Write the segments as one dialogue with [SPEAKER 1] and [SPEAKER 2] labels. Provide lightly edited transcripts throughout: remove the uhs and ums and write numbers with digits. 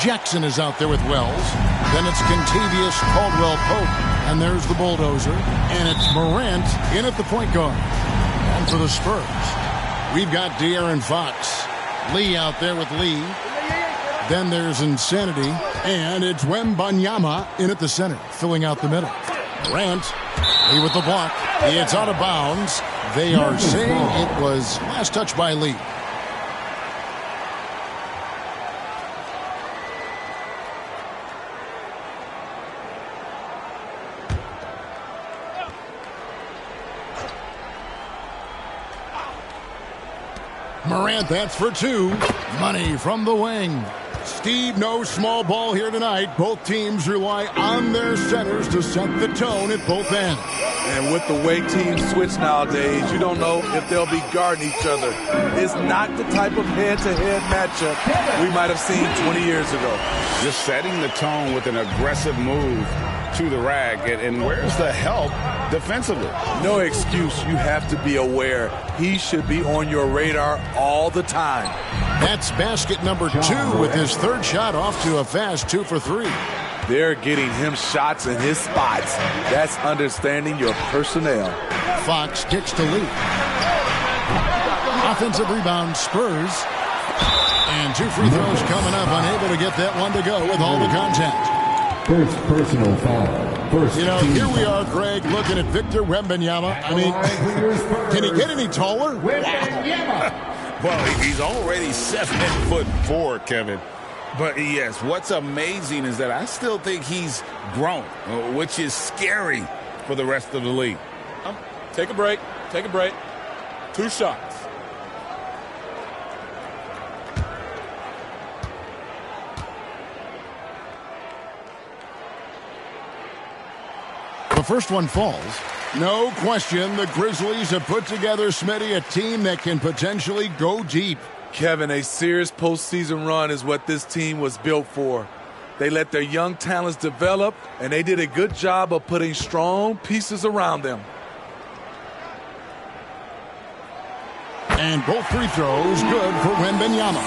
[SPEAKER 1] Jackson is out there with Wells. Then it's Contavious Caldwell-Pope. And there's the bulldozer. And it's Morant in at the point guard. And for the Spurs, we've got De'Aaron Fox. Lee out there with Lee. Then there's Insanity. And it's Wembanyama in at the center, filling out the middle. Morant, Lee with the block. It's out of bounds. They are saying it was last touch by Lee. Morant, that's for two. Money from the wing. Steve, no small ball here tonight. Both teams rely on their centers to set the tone at both ends.
[SPEAKER 2] And with the way teams switch nowadays, you don't know if they'll be guarding each other. It's not the type of head-to-head matchup we might have seen 20 years ago.
[SPEAKER 3] Just setting the tone with an aggressive move to the rack. And where's the help defensively?
[SPEAKER 2] No excuse. You have to be aware. He should be on your radar all the time.
[SPEAKER 1] That's basket number 2 with his third shot off to a fast 2 for 3.
[SPEAKER 2] They're getting him shots in his spots. That's understanding your personnel.
[SPEAKER 1] Fox kicks to Lee. Offensive rebound, Spurs. And 2 free throws coming up, unable to get that one to go with all the contact.
[SPEAKER 4] First personal foul.
[SPEAKER 1] Here we are, Greg, looking at Victor Wembanyama. I mean, can he get any taller?
[SPEAKER 3] Well, he's already 7'4", Kevin. But yes, what's amazing is that I still think he's grown, which is scary for the rest of the league.
[SPEAKER 5] Take a break. 2 shots.
[SPEAKER 1] The first one falls. No question, the Grizzlies have put together, Smitty, a team that can potentially go deep.
[SPEAKER 2] Kevin, a serious postseason run is what this team was built for. They let their young talents develop, and they did a good job of putting strong pieces around them.
[SPEAKER 1] And both free throws good for Wembanyama.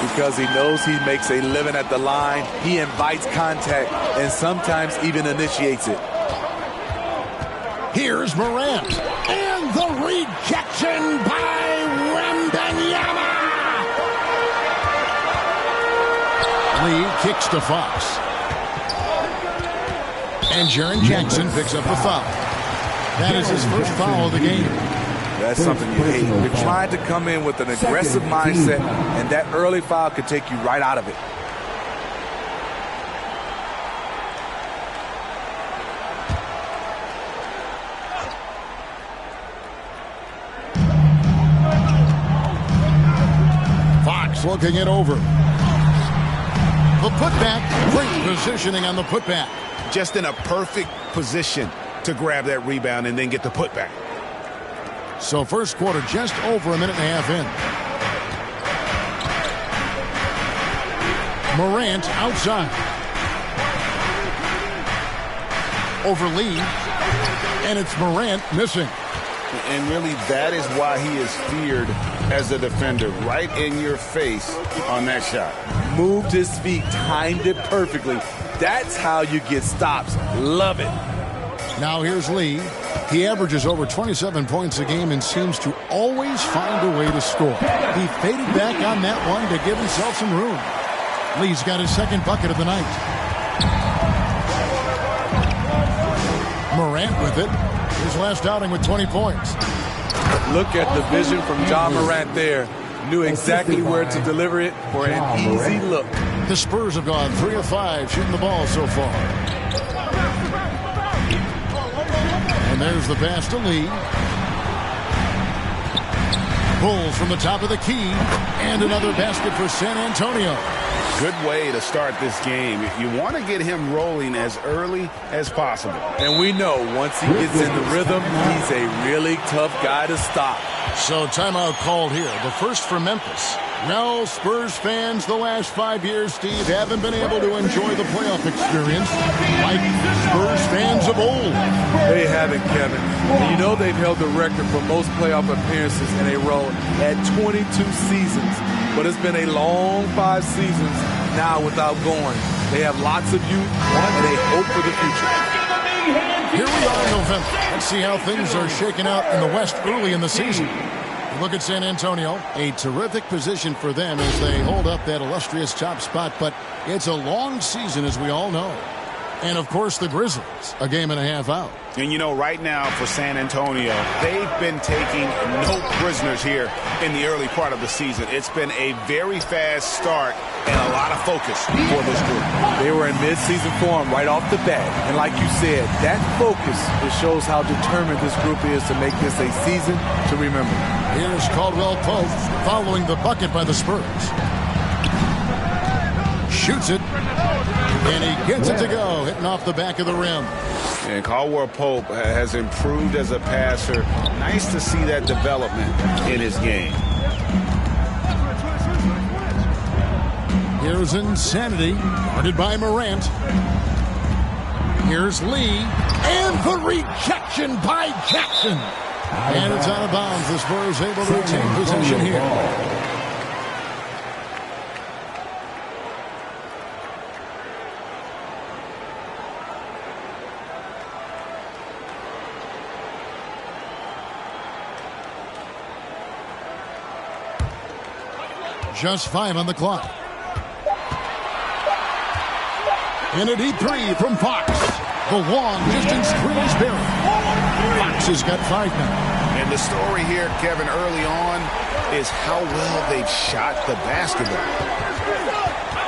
[SPEAKER 2] Because he knows he makes a living at the line, he invites contact and sometimes even initiates it.
[SPEAKER 1] Here's Morant. And the rejection by Wembanyama. Lee kicks to Fox. And Jaren Jackson picks up the foul. That is his first foul of the game.
[SPEAKER 2] That's something you hate. You're trying to come in with an aggressive mindset, and that early foul could take you right out of it.
[SPEAKER 1] Fox looking it over. The putback, great positioning on the putback.
[SPEAKER 3] Just in a perfect position to grab that rebound and then get the putback.
[SPEAKER 1] So first quarter just over a minute and a half in. Morant outside. Over Lee. And it's Morant missing.
[SPEAKER 3] And really, that is why he is feared as a defender. Right in your face on that shot.
[SPEAKER 2] Moved his feet, timed it perfectly. That's how you get stops. Love it.
[SPEAKER 1] Now here's Lee. He averages over 27 points a game and seems to always find a way to score. He faded back on that one to give himself some room. Lee's got his second bucket of the night. Morant with it. His last outing with 20 points.
[SPEAKER 2] Look at the vision from John Morant there. Knew exactly where to deliver it for an easy look.
[SPEAKER 1] The Spurs have gone 3 of 5 shooting the ball so far. And there's the pass to Lee. Bulls from the top of the key. And another basket for San Antonio.
[SPEAKER 3] Good way to start this game. You want to get him rolling as early as possible.
[SPEAKER 2] And we know once he gets in the rhythm, he's a really tough guy to stop.
[SPEAKER 1] So timeout called here. The first for Memphis. Now Spurs fans the last 5 years, Steve, haven't been able to enjoy the playoff experience like Spurs fans of old.
[SPEAKER 2] They haven't, Kevin. And you know they've held the record for most playoff appearances in a row at 22 seasons. But it's been a long 5 seasons now without going. They have lots of youth, and they hope for the future.
[SPEAKER 1] Here we are in November. Let's see how things are shaking out in the West early in the season. Look at San Antonio. A terrific position for them as they hold up that illustrious top spot, but it's a long season, as we all know. And, of course, the Grizzlies, a game and a half out.
[SPEAKER 3] And, you know, right now for San Antonio, they've been taking no prisoners here in the early part of the season. It's been a very fast start and a lot of focus for this group.
[SPEAKER 2] They were in midseason form right off the bat. And like you said, that focus, it shows how determined this group is to make this a season to remember.
[SPEAKER 1] Here's Caldwell Pope following the bucket by the Spurs. Shoots it. And he gets it to go, hitting off the back of the rim.
[SPEAKER 3] And Caldwell Pope has improved as a passer. Nice to see that development in his game.
[SPEAKER 1] Here's Insanity, guarded by Morant. Here's Lee, and the rejection by Jackson. And it's out of bounds. The Spurs able to retain possession here. Just 5 on the clock. And a deep three from Fox. The long distance three is buried. Fox has got 5 now.
[SPEAKER 3] And the story here, Kevin, early on is how well they've shot the basketball.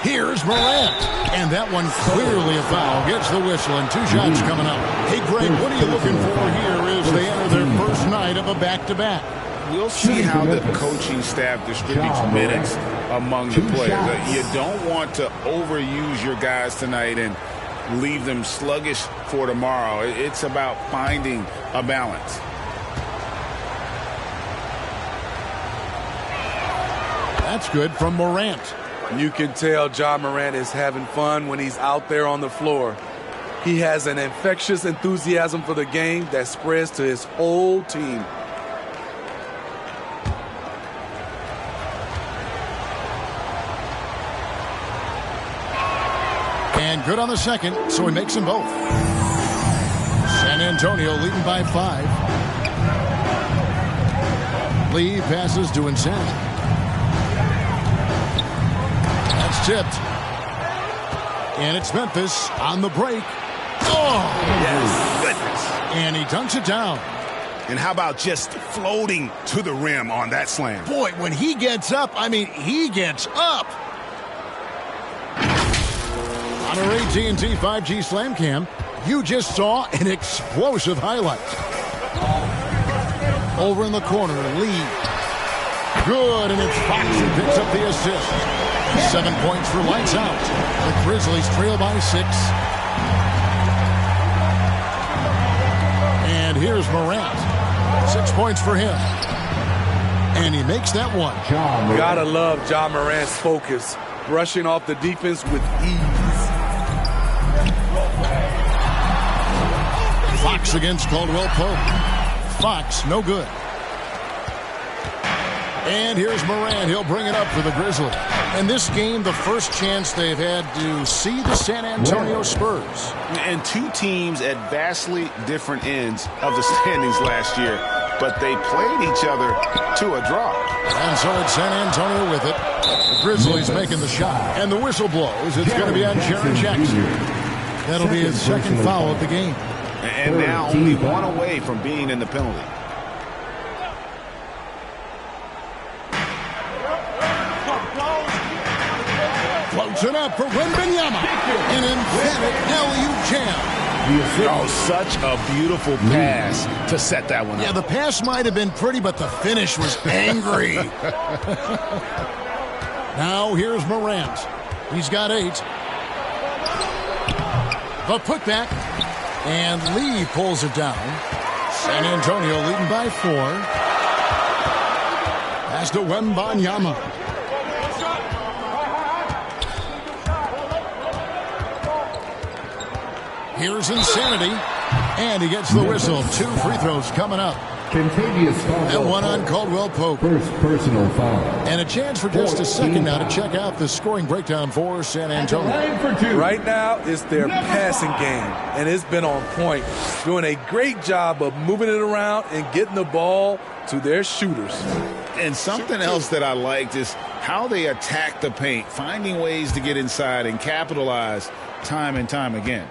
[SPEAKER 1] Here's Morant. And that one clearly a foul. Gets the whistle and 2 shots coming up. Hey, Greg, what are you looking for here as they enter their first night of a back-to-back?
[SPEAKER 3] We'll see how the coaching staff distributes minutes among the players. You don't want to overuse your guys tonight and leave them sluggish for tomorrow. It's about finding a balance.
[SPEAKER 1] That's good from Morant.
[SPEAKER 2] You can tell Ja Morant is having fun when he's out there on the floor. He has an infectious enthusiasm for the game that spreads to his whole team.
[SPEAKER 1] And good on the second, so he makes them both. San Antonio leading by 5. Lee passes to Insanity. That's tipped. And it's Memphis on the break. Oh!
[SPEAKER 3] Yes, goodness.
[SPEAKER 1] And he dunks it down.
[SPEAKER 3] And how about just floating to the rim on that slam?
[SPEAKER 1] Boy, when he gets up, I mean, he gets up. On our AT&T 5G Slam Cam, you just saw an explosive highlight. Over in the corner, Lee. Good, and it's Fox who picks up the assist. 7 points for lights out. The Grizzlies trail by 6. And here's Morant. 6 points for him. And he makes that one.
[SPEAKER 2] Gotta love Ja Morant's focus. Brushing off the defense with ease.
[SPEAKER 1] Fox against Caldwell Pope. Fox, no good. And here's Morant. He'll bring it up for the Grizzlies. In this game, the first chance they've had to see the San Antonio Spurs.
[SPEAKER 3] And 2 teams at vastly different ends of the standings last year, but they played each other to a draw.
[SPEAKER 1] And so it's San Antonio with it. The Grizzlies making the shot. And the whistle blows. It's going to be on Jaren Jackson. That'll be his second foul of the game.
[SPEAKER 3] And now only 1 away from being in the penalty.
[SPEAKER 1] Floats it up for Wembanyama. An emphatic alley-oop jam.
[SPEAKER 3] Oh, such a beautiful pass to set that one up.
[SPEAKER 1] Yeah, the pass might have been pretty, but the finish was angry. Now here's Morant. He's got 8. The putback. And Lee pulls it down. San Antonio leading by 4. Pass to Wembanyama. Here's Insanity. And he gets the whistle. 2 free throws coming up.
[SPEAKER 4] Contagious
[SPEAKER 1] And one on Caldwell Pope.
[SPEAKER 4] First personal foul.
[SPEAKER 1] And a chance for just a second now to check out the scoring breakdown for San Antonio.
[SPEAKER 2] Right now, it's their passing game, and it's been on point, doing a great job of moving it around and getting the ball to their shooters.
[SPEAKER 3] And something else that I liked is how they attack the paint, finding ways to get inside and capitalize time and time again.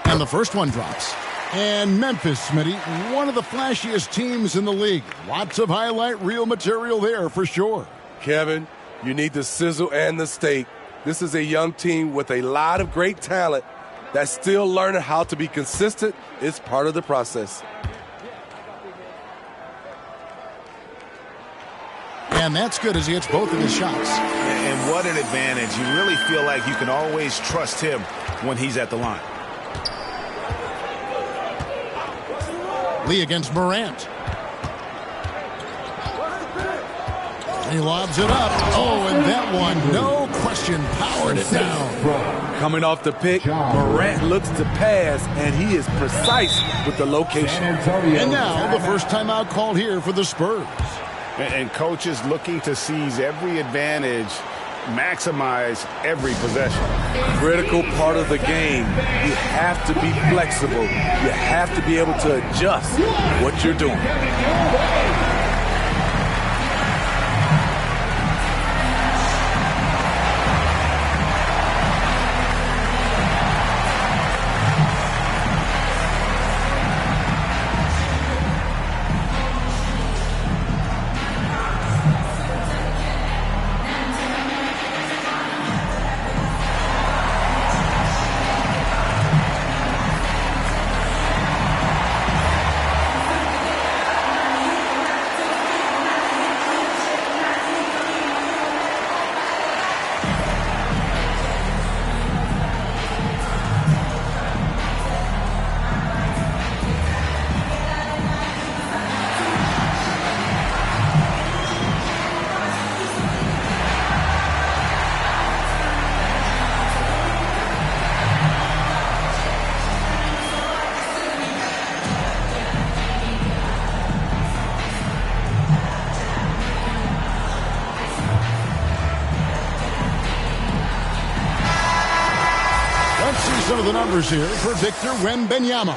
[SPEAKER 1] And the first one drops. And Memphis, Smitty, one of the flashiest teams in the league. Lots of highlight reel material there for sure.
[SPEAKER 2] Kevin, you need the sizzle and the steak. This is a young team with a lot of great talent that's still learning how to be consistent. It's part of the process.
[SPEAKER 1] And that's good as he hits both of his shots.
[SPEAKER 3] And what an advantage. You really feel like you can always trust him when he's at the line.
[SPEAKER 1] Lee against Morant. He lobs it up. Oh, and that one, no question, powered it down.
[SPEAKER 2] Coming off the pick, Morant looks to pass, and he is precise with the location.
[SPEAKER 1] And now the first timeout called here for the Spurs.
[SPEAKER 3] And coaches looking to seize every advantage, maximize every possession.
[SPEAKER 2] Critical part of the game. You have to be flexible. You have to be able to adjust what you're doing.
[SPEAKER 1] Some of the numbers here for Victor Wembanyama.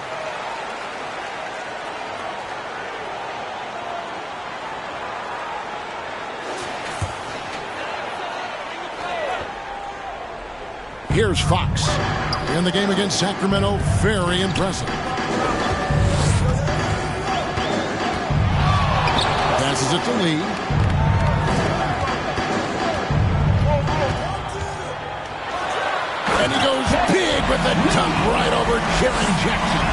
[SPEAKER 1] Here's Fox. In the game against Sacramento, very impressive. Passes it to Lee. And he goes big with the dunk right over Jaren Jackson.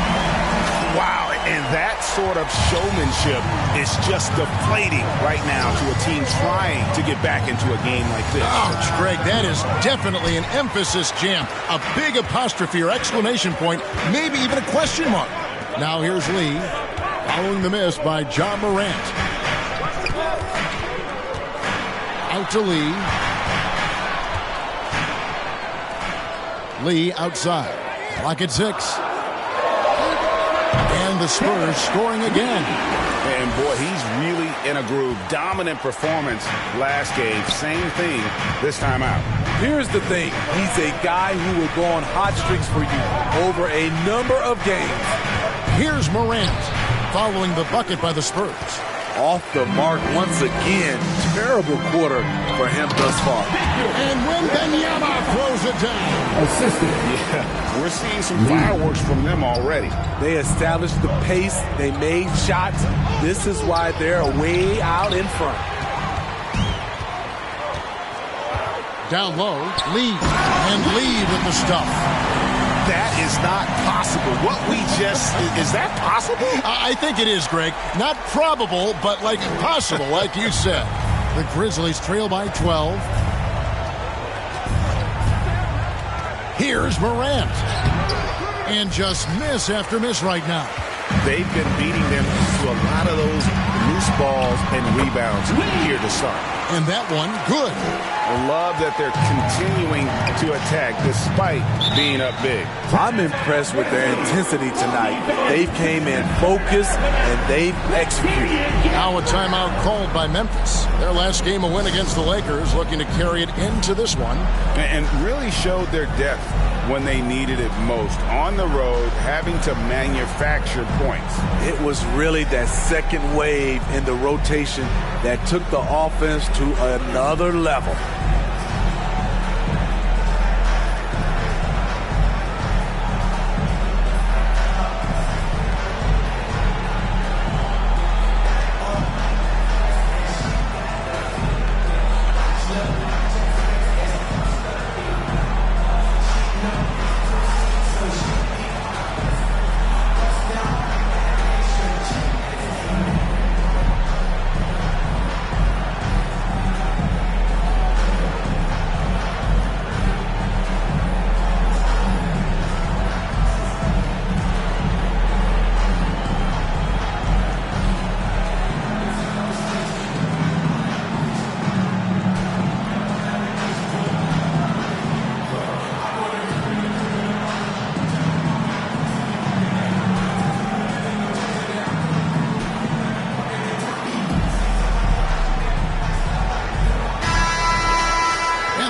[SPEAKER 3] Wow, and that sort of showmanship is just deflating right now to a team trying to get back into a game like this.
[SPEAKER 1] Ouch, Greg, that is definitely an emphasis jam. A big apostrophe or exclamation point, maybe even a question mark. Now here's Lee, following the miss by John Morant. Out to Lee. Lee outside. Clock at 6. And the Spurs scoring again.
[SPEAKER 3] And boy, he's really in a groove. Dominant performance last game. Same thing this time out.
[SPEAKER 2] Here's the thing. He's a guy who will go on hot streaks for you over a number of games.
[SPEAKER 1] Here's Morant following the bucket by the Spurs.
[SPEAKER 2] Off the mark once again. Terrible quarter for him thus far.
[SPEAKER 1] And Wembanyama throws it down.
[SPEAKER 4] Assistant.
[SPEAKER 3] Yeah, we're seeing some fireworks from them already.
[SPEAKER 2] They established the pace. They made shots. This is why they're way out in front.
[SPEAKER 1] Down low, Lee. And Lee with the stuff.
[SPEAKER 3] That is not possible. What we just, is that possible?
[SPEAKER 1] I think it is, Greg. Not probable, but like possible, like you said. The Grizzlies trail by 12. Here's Morant. And just miss after miss right now.
[SPEAKER 3] They've been beating them to a lot of those loose loose balls and rebounds here to start.
[SPEAKER 1] And that one, good.
[SPEAKER 3] I love that they're continuing to attack despite being up big.
[SPEAKER 2] I'm impressed with their intensity tonight. They've came in focused and they've executed.
[SPEAKER 1] Now a timeout called by Memphis. Their last game, a win against the Lakers, looking to carry it into this one.
[SPEAKER 3] And really showed their depth when they needed it most. On the road, having to manufacture points.
[SPEAKER 2] It was really that second wave in the rotation that took the offense to another level.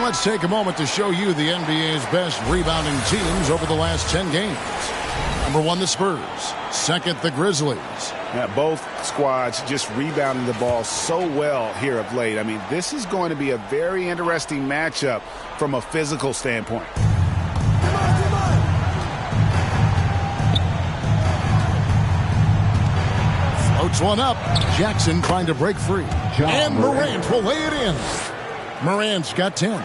[SPEAKER 1] Let's take a moment to show you the NBA's best rebounding teams over the last 10 games. Number 1, the Spurs. Second, the Grizzlies.
[SPEAKER 3] Yeah, both squads just rebounding the ball so well here of late. I mean, this is going to be a very interesting matchup from a physical standpoint.
[SPEAKER 1] Floats one up. Jackson trying to break free. And Morant will lay it in. Morant's got 10.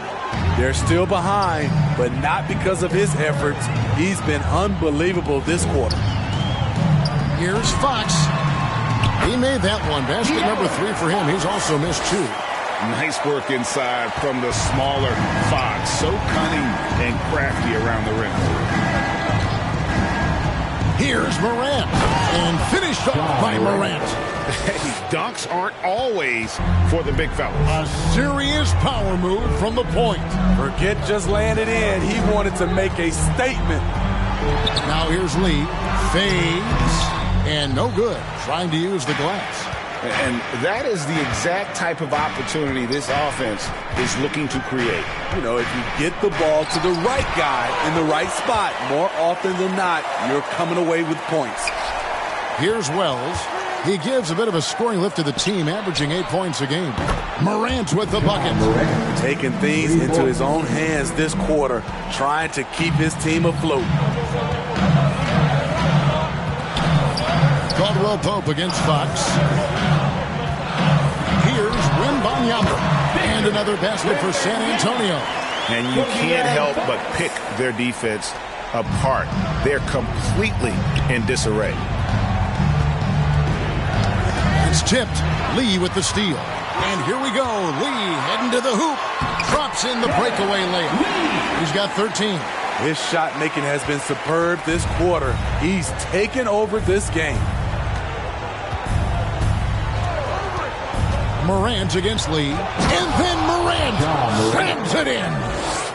[SPEAKER 2] They're still behind, but not because of his efforts. He's been unbelievable this quarter.
[SPEAKER 1] Here's Fox. He made that one. Basket number 3 for him. He's also missed 2.
[SPEAKER 3] Nice work inside from the smaller Fox. So cunning and crafty around the rim.
[SPEAKER 1] Here's Morant. And finished off by Morant.
[SPEAKER 3] Hey, dunks aren't always for the big fellas.
[SPEAKER 1] A serious power move from the point.
[SPEAKER 2] Forget just laying it in. He wanted to make a statement.
[SPEAKER 1] Now here's Lee. Fades. And no good. Trying to use the glass.
[SPEAKER 3] And that is the exact type of opportunity this offense is looking to create.
[SPEAKER 2] You know, if you get the ball to the right guy in the right spot, more often than not, you're coming away with points.
[SPEAKER 1] Here's Wells. He gives a bit of a scoring lift to the team, averaging 8 points a game. Morant with the bucket.
[SPEAKER 2] Taking things into his own hands this quarter, trying to keep his team afloat.
[SPEAKER 1] Caldwell Pope against Fox. Here's Wembanyama. And another basket for San Antonio.
[SPEAKER 3] And you can't help but pick their defense apart. They're completely in disarray.
[SPEAKER 1] It's tipped. Lee with the steal. And here we go. Lee heading to the hoop. Drops in the breakaway layup. He's got 13.
[SPEAKER 2] His shot making has been superb this quarter. He's taken over this game.
[SPEAKER 1] Morant against Lee. And then Morant slams it in.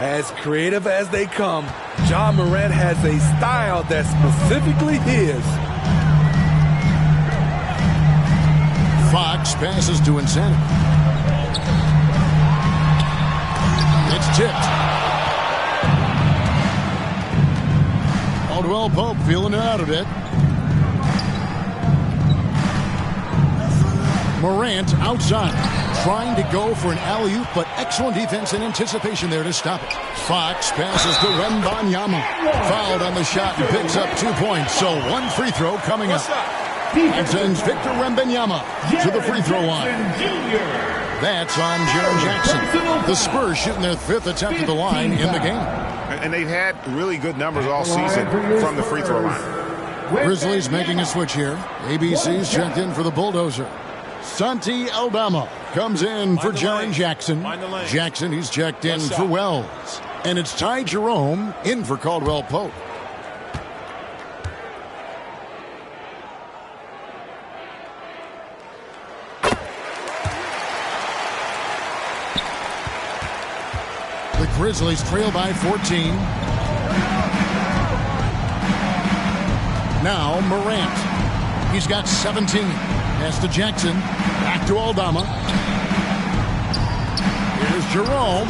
[SPEAKER 2] As creative as they come, Ja Morant has a style that's specifically his.
[SPEAKER 1] Fox passes to Insanity. It's tipped. Caldwell Pope feeling it out a bit. Morant outside, trying to go for an alley-oop, but excellent defense and anticipation there to stop it. Fox passes to Wembanyama. Fouled on the shot and picks up 2 points, so 1 free throw coming up. And sends Victor Wembanyama to the free throw line. That's on Jaren Jackson. The Spurs shooting their 5th attempt at the line in the game.
[SPEAKER 3] And they've had really good numbers all season from the free throw line.
[SPEAKER 1] Grizzlies making a switch here. ABC's checked in for the Bulldozer. Santi Aldama comes in for Jaren Jackson. Jackson, he's checked in for Wells. And it's Ty Jerome in for Caldwell Pope. The Grizzlies trail by 14. Now Morant. He's got 17. Pass to Jackson. Back to Aldama. Here's Jerome.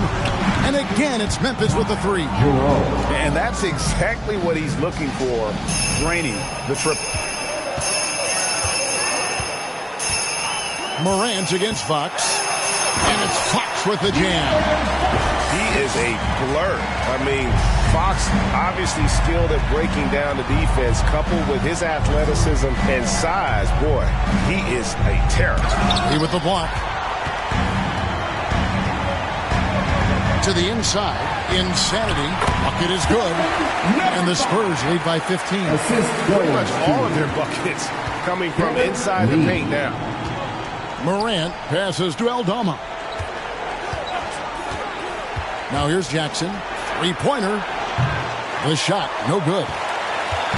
[SPEAKER 1] And again, it's Memphis with the three.
[SPEAKER 3] And that's exactly what he's looking for, draining the triple.
[SPEAKER 1] Morant against Fox. And it's Fox with the jam.
[SPEAKER 6] He is a blur. I mean, Fox obviously skilled at breaking down the defense, coupled with his athleticism and size. Boy, he is a terror.
[SPEAKER 1] He with the block. To the inside. Insanity. Bucket is good. And the Spurs lead by 15.
[SPEAKER 6] Pretty much all of their buckets coming from inside the paint now.
[SPEAKER 1] Morant passes to Aldama. Now here's Jackson. Three-pointer. The shot, no good.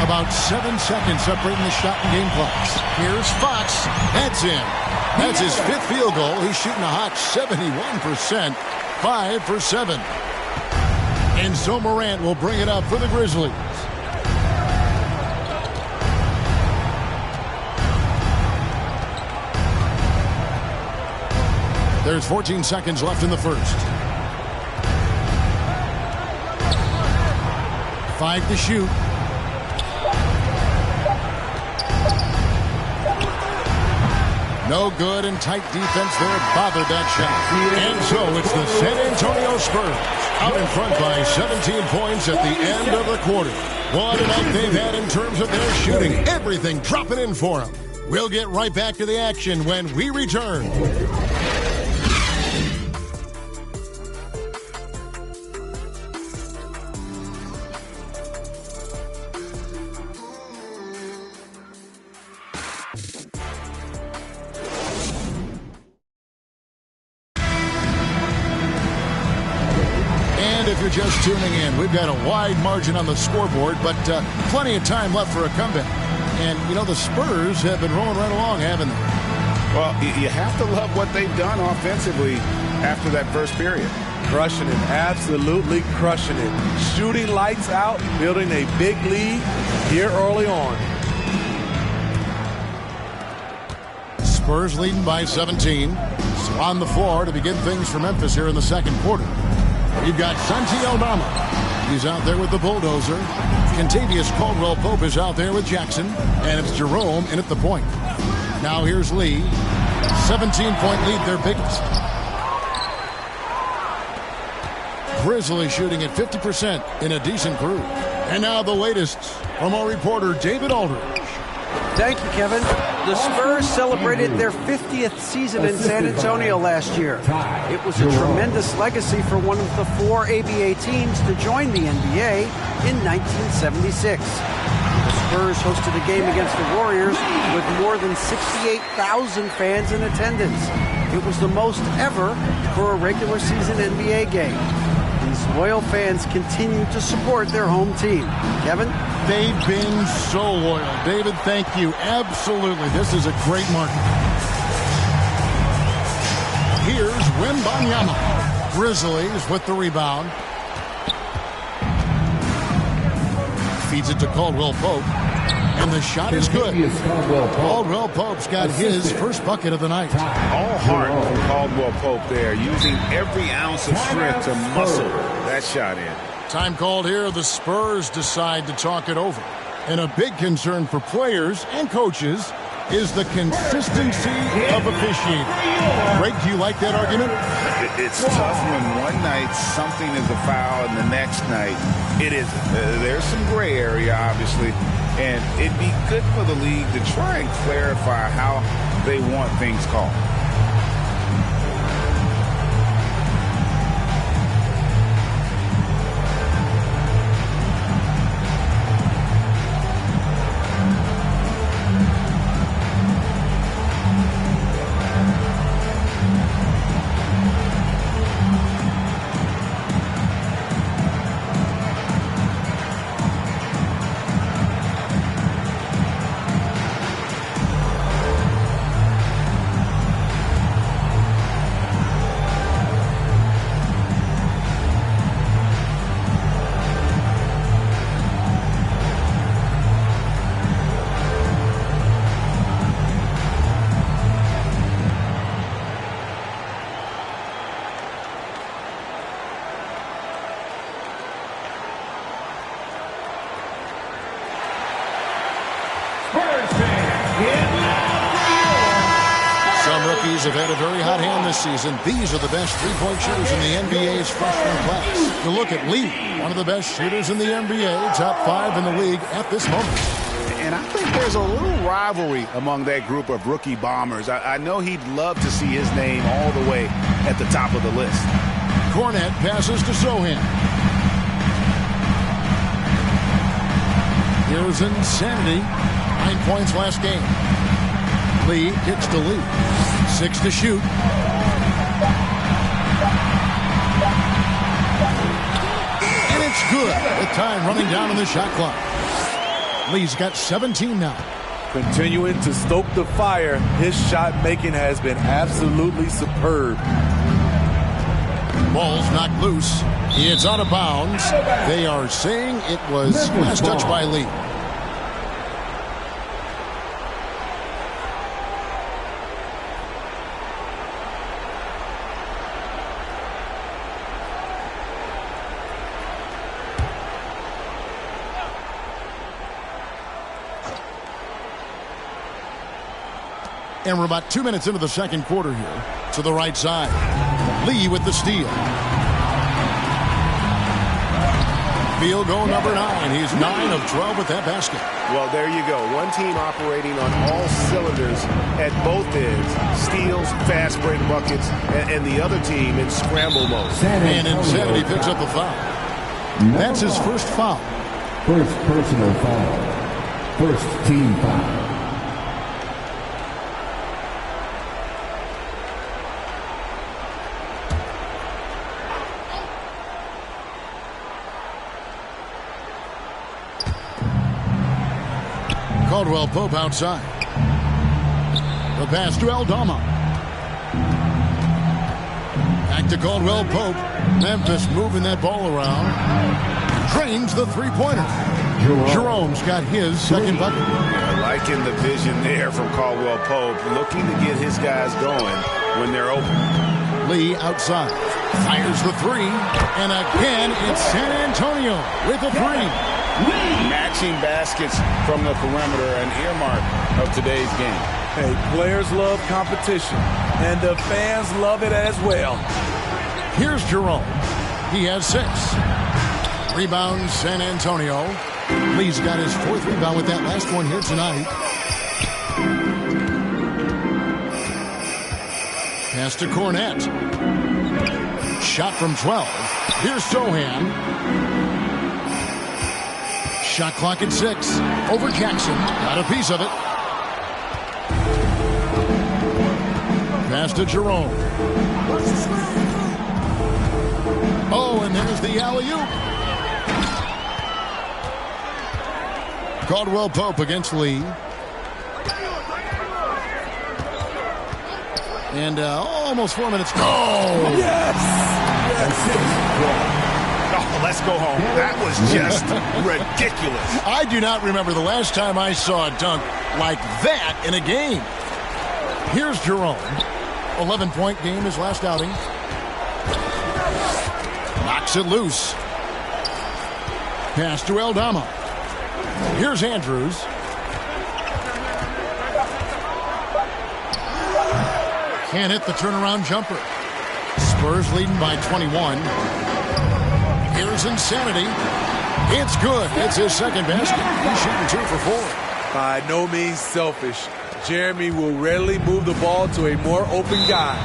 [SPEAKER 1] About 7 seconds separating the shot and game clocks. Here's Fox. That's in. That's his 5th field goal. He's shooting a hot 71%. 5 for 7. And so Morant will bring it up for the Grizzlies. There's 14 seconds left in the first. 5 to shoot. No good, and tight defense there bothered that shot. And so it's the San Antonio Spurs out in front by 17 points at the end of the quarter. What a night they've had in terms of their shooting. Everything dropping in for them. We'll get right back to the action when we return. If you're just tuning in, we've got a wide margin on the scoreboard, but plenty of time left for a comeback. And, you know, the Spurs have been rolling right along, haven't they?
[SPEAKER 3] Well, you have to love what they've done offensively after that first period.
[SPEAKER 2] Crushing it, absolutely crushing it. Shooting lights out, building a big lead here early on.
[SPEAKER 1] Spurs leading by 17. So on the floor to begin things for Memphis here in the second quarter. You've got Santi Aldama. He's out there with the bulldozer. Kentavious Caldwell-Pope is out there with Jackson. And it's Jerome in at the point. Now here's Lee. 17-point lead, their biggest. Grizzlies shooting at 50% in a decent groove. And now the latest from our reporter, David Aldridge.
[SPEAKER 7] Thank you, Kevin. The Spurs celebrated their 50th season in San Antonio last year. It was a tremendous legacy for one of the 4 ABA teams to join the NBA in 1976. The Spurs hosted a game against the Warriors with more than 68,000 fans in attendance. It was the most ever for a regular season NBA game. These loyal fans continue to support their home team. Kevin?
[SPEAKER 1] They've been so loyal. David, thank you. Absolutely. This is a great market. Here's Wembanyama. Grizzlies with the rebound. Feeds it to Caldwell-Pope. And the shot is good. Caldwell-Pope's got his first bucket of the night.
[SPEAKER 3] All heart from Caldwell-Pope there, using every ounce of strength to muscle that shot in.
[SPEAKER 1] Time called here. The Spurs decide to talk it over. And a big concern for players and coaches is the consistency of officiating. Greg, do you like that argument?
[SPEAKER 3] It's tough when one night something is a foul and the next night it isn't. There's some gray area, obviously, and it'd be good for the league to try and clarify how they want things called.
[SPEAKER 1] Grizzlies have had a very hot hand this season. These are the best three-point shooters in the NBA's freshman class. You look at Lee, one of the best shooters in the NBA, top 5 in the league at this moment.
[SPEAKER 8] And I think there's a little rivalry among that group of rookie bombers. I know he'd love to see his name all the way at the top of the list.
[SPEAKER 1] Cornette passes to Sohan. Here's Insanity. 9 points last game. Lee kicks to Lee. 6 to shoot. And it's good. The time running down on the shot clock. Lee's got 17 now.
[SPEAKER 2] Continuing to stoke the fire, his shot making has been absolutely superb.
[SPEAKER 1] Ball's knocked loose. It's out of bounds. They are saying it was last touch by Lee. And we're about 2 minutes into the second quarter here. To the right side. Lee with the steal. Field goal number 9. He's 9 of 12 with that basket.
[SPEAKER 8] Well, there you go. One team operating on all cylinders at both ends. Steals, fast break buckets, and the other team in scramble mode.
[SPEAKER 1] And Insanity picks up the foul. That's his first foul.
[SPEAKER 4] First personal foul. First team foul.
[SPEAKER 1] Caldwell Pope outside. The pass to Aldama. Back to Caldwell Pope. Memphis moving that ball around. Drains the three-pointer. Jerome's got his second bucket.
[SPEAKER 8] Liking the vision there from Caldwell Pope. Looking to get his guys going when they're open.
[SPEAKER 1] Lee outside. Fires the three. And again, it's San Antonio with a three.
[SPEAKER 3] Matching baskets from the perimeter, an earmark of today's game.
[SPEAKER 2] Hey, players love competition, and the fans love it as well.
[SPEAKER 1] Here's Jerome. He has 6. Rebound, San Antonio. Lee's got his 4th rebound with that last one here tonight. Pass to Cornette. Shot from 12. Here's Sohan. Shot clock at 6. Over Jackson. Got a piece of it. Pass to Jerome. Oh, and there's the alley-oop. Caldwell Pope against Lee. And almost 4 minutes. Oh!
[SPEAKER 2] Yes!
[SPEAKER 8] Oh, let's go home. That was just ridiculous.
[SPEAKER 1] I do not remember the last time I saw a dunk like that in a game. Here's Jerome. 11-point game his last outing. Knocks it loose. Pass to Aldama. Here's Andrews. Can't hit the turnaround jumper. Spurs leading by 21. Here's Insanity. It's good. It's his second basket. He's shooting 2 for 4.
[SPEAKER 2] By no means selfish. Jeremy will readily move the ball to a more open guy.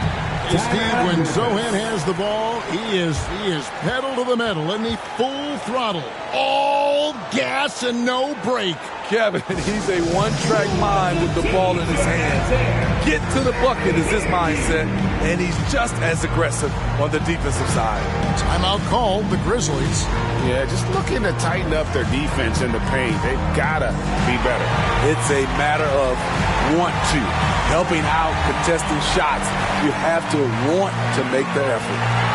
[SPEAKER 1] Steve, when Sohan has the ball, he is pedal to the metal, isn't he? Full throttle. All gas and no brake.
[SPEAKER 2] Kevin, he's a one-track mind with the ball in his hands. Get to the bucket is his mindset, and he's just as aggressive on the defensive side.
[SPEAKER 1] Timeout called, the Grizzlies.
[SPEAKER 8] Yeah, just looking to tighten up their defense in the paint. They've got to be better.
[SPEAKER 2] It's a matter of want to. Helping out, contesting shots. You have to want to make the effort.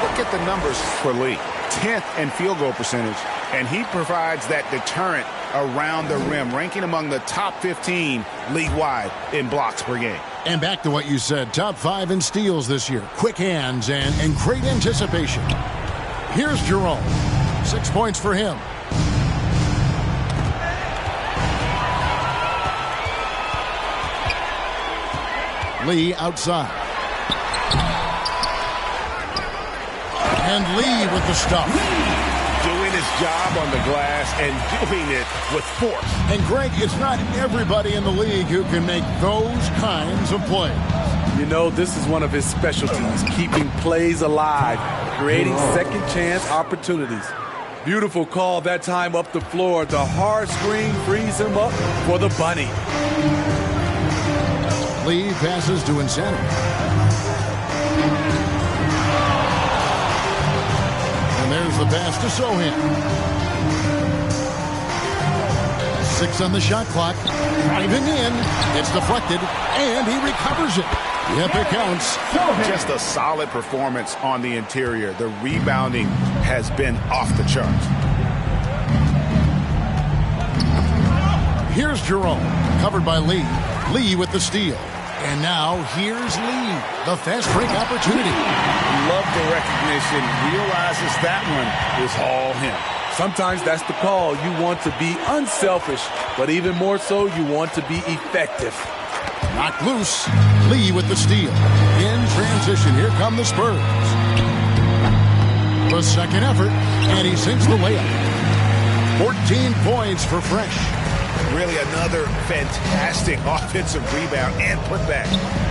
[SPEAKER 9] look at the numbers for Lee. 10th in field goal percentage, and he provides that deterrent around the rim, ranking among the top 15 league-wide in blocks per game.
[SPEAKER 1] And back to what you said, top 5 in steals this year. Quick hands and great anticipation. Here's Jerome. 6 points for him. Lee outside. And Lee with the stuff.
[SPEAKER 9] Doing his job on the glass and doing it with force.
[SPEAKER 1] And Greg, it's not everybody in the league who can make those kinds of plays.
[SPEAKER 2] You know, this is one of his specialties, keeping plays alive, creating second chance opportunities. Beautiful call that time up the floor. The hard screen frees him up for the bunny.
[SPEAKER 1] Lee passes to Insanity. And there's the pass to Sohan. 6 on the shot clock. Driving in. It's deflected. And he recovers it. Yep, it counts.
[SPEAKER 9] Just a solid performance on the interior. The rebounding has been off the charts.
[SPEAKER 1] Here's Jerome. Covered by Lee. Lee with the steal. And now here's Lee. The fast break opportunity.
[SPEAKER 9] Love the recognition. Realizes that one is all him.
[SPEAKER 2] Sometimes that's the call. You want to be unselfish, but even more so, you want to be effective.
[SPEAKER 1] Knocked loose. Lee with the steal. In transition, here come the Spurs. The second effort, and he sinks the layup. 14 points for Fresh.
[SPEAKER 9] Really another fantastic offensive rebound and putback.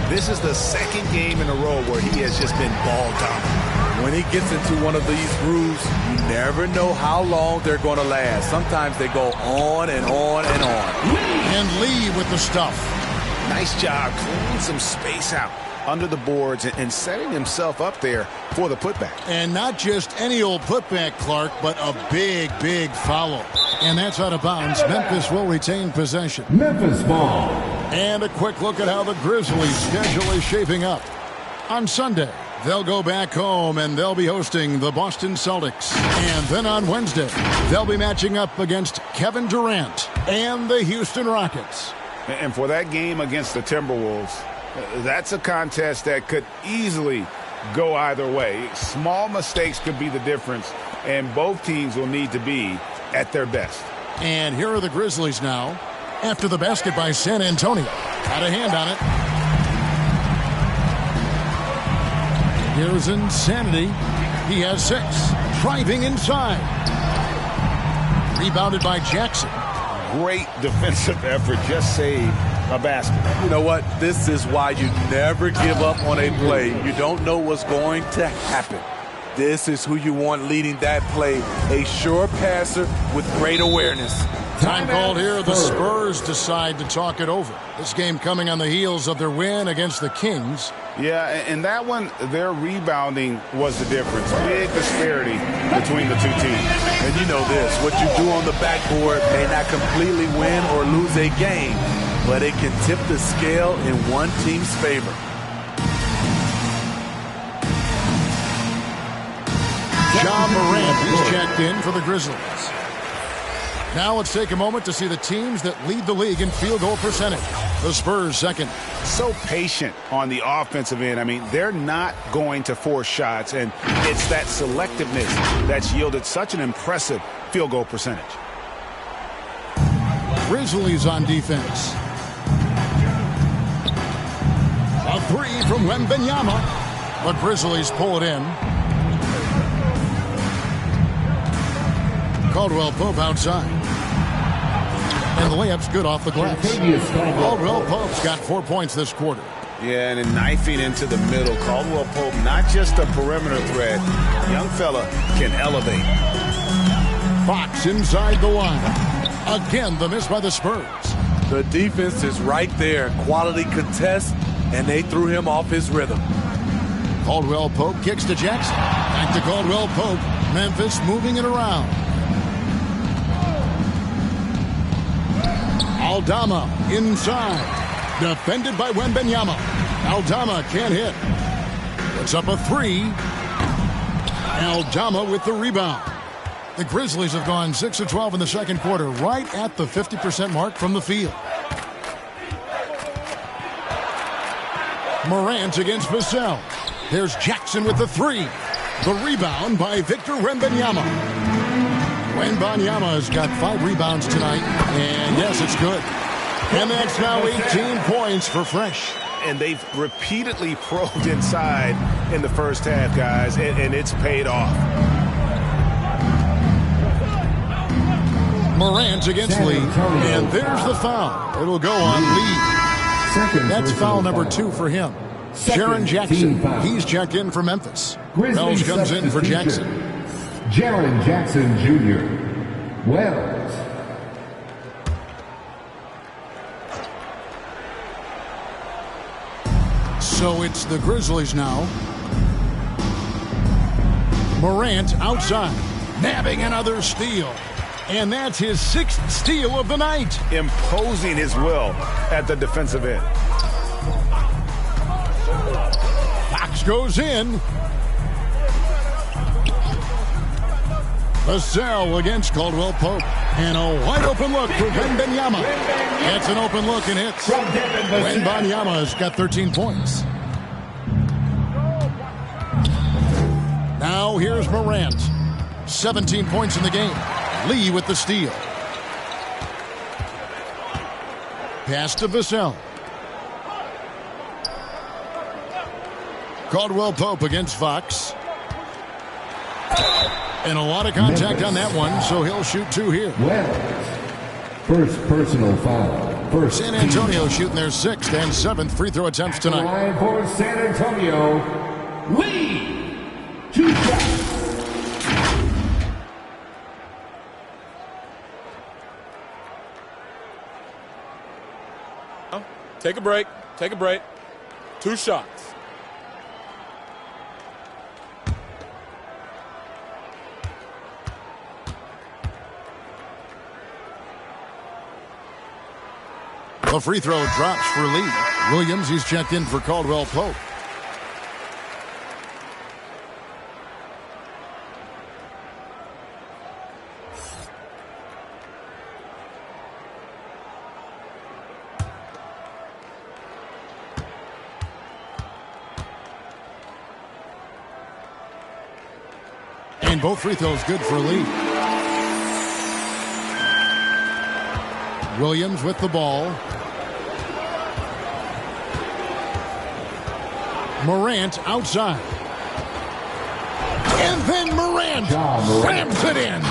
[SPEAKER 9] This is the second game in a row where he has just been ball dominant.
[SPEAKER 2] When he gets into one of these grooves, you never know how long they're going to last. Sometimes they go on and on and on.
[SPEAKER 1] And Lee with the stuff.
[SPEAKER 9] Nice job clearing some space out under the boards and setting himself up there for the putback.
[SPEAKER 1] And not just any old putback, Clark, but a big, big foul. And that's out of bounds. Memphis will retain possession.
[SPEAKER 4] Memphis ball.
[SPEAKER 1] And a quick look at how the Grizzlies' schedule is shaping up. On Sunday, they'll go back home and they'll be hosting the Boston Celtics. And then on Wednesday, they'll be matching up against Kevin Durant and the Houston Rockets.
[SPEAKER 9] And for that game against the Timberwolves, that's a contest that could easily go either way. Small mistakes could be the difference, and both teams will need to be at their best.
[SPEAKER 1] And here are the Grizzlies now after the basket by San Antonio. Had a hand on it. Here's Insanity. He has 6. Driving inside. Rebounded by Jackson.
[SPEAKER 9] Great defensive effort. Just saved a basket.
[SPEAKER 2] You know what? This is why you never give up on a play. You don't know what's going to happen. This is who you want leading that play. A sure passer with great awareness.
[SPEAKER 1] Time called here. The Spurs decide to talk it over. This game coming on the heels of their win against the Kings.
[SPEAKER 9] Yeah, and that one, their rebounding was the difference. Big disparity between the two teams.
[SPEAKER 2] And you know this, what you do on the backboard may not completely win or lose a game, but it can tip the scale in one team's favor.
[SPEAKER 1] Ja Morant is checked in for the Grizzlies. Now let's take a moment to see the teams that lead the league in field goal percentage. The Spurs second.
[SPEAKER 9] So patient on the offensive end. I mean, they're not going to force shots, and it's that selectiveness that's yielded such an impressive field goal percentage.
[SPEAKER 1] Grizzlies on defense. A 3 from Wembanyama. The Grizzlies pull it in. Caldwell Pope outside. And the layup's good off the glass. Caldwell Pope's got 4 points this quarter.
[SPEAKER 9] Yeah, and then knifing into the middle. Caldwell Pope, not just a perimeter threat. Young fella can elevate.
[SPEAKER 1] Fox inside the line. Again, the miss by the Spurs.
[SPEAKER 2] The defense is right there. Quality contest, and they threw him off his rhythm.
[SPEAKER 1] Caldwell Pope kicks to Jackson. Back to Caldwell Pope. Memphis moving it around. Aldama inside. Defended by Wembanyama. Aldama can't hit. It's up a 3. Aldama with the rebound. The Grizzlies have gone 6 of 12 in the second quarter, right at the 50% mark from the field. Morant against Vassell. There's Jackson with the three. The rebound by Victor Wembanyama. Wembanyama has got 5 rebounds tonight, and yes, it's good. And that's now 18 points for Fresh.
[SPEAKER 8] And they've repeatedly probed inside in the first half, guys, and it's paid off.
[SPEAKER 1] Morant against Lee, and there's the foul. It'll go on Lee. That's foul number 2 for him. Jaren Jackson, he's checked in for Memphis. Wells comes in for Jackson.
[SPEAKER 4] Jaren Jackson Jr. Wells.
[SPEAKER 1] So it's the Grizzlies now. Morant outside, nabbing another steal. And that's his 6th steal of the night.
[SPEAKER 9] Imposing his will at the defensive end.
[SPEAKER 1] Fox goes in. Vassell against Caldwell Pope. And a wide open look for Wembanyama. That's an open look and hits. Wembanyama has got 13 points. Now here's Morant. 17 points in the game. Lee with the steal. Pass to Vassell. Caldwell Pope against Fox. And a lot of contact on that one, so he'll shoot 2 here.
[SPEAKER 4] Wells. First personal foul.
[SPEAKER 1] San Antonio shooting their 6th and 7th free throw attempts tonight.
[SPEAKER 4] Line for San Antonio, Lee. 2 shots.
[SPEAKER 5] Take a break. Take a break. 2 shots.
[SPEAKER 1] The free throw drops for Lee. Williams, he's checked in for Caldwell Pope. And both free throws good for Lee. Williams with the ball. Morant outside. And then Morant slams it in.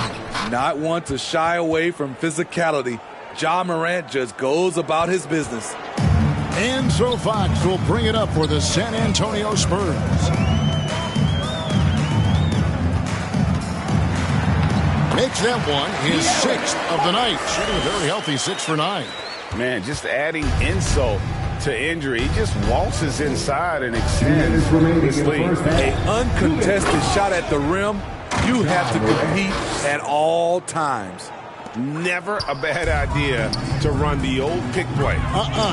[SPEAKER 2] Not one to shy away from physicality. Ja Morant just goes about his business.
[SPEAKER 1] And so Fox will bring it up for the San Antonio Spurs. Makes that one his 6th of the night. Shooting a very healthy 6 for 9.
[SPEAKER 9] Man, just adding insult to injury. He just waltzes inside and extends his lead.
[SPEAKER 2] An uncontested shot at the rim, you have to compete at all times.
[SPEAKER 8] Never a bad idea to run the old pick play.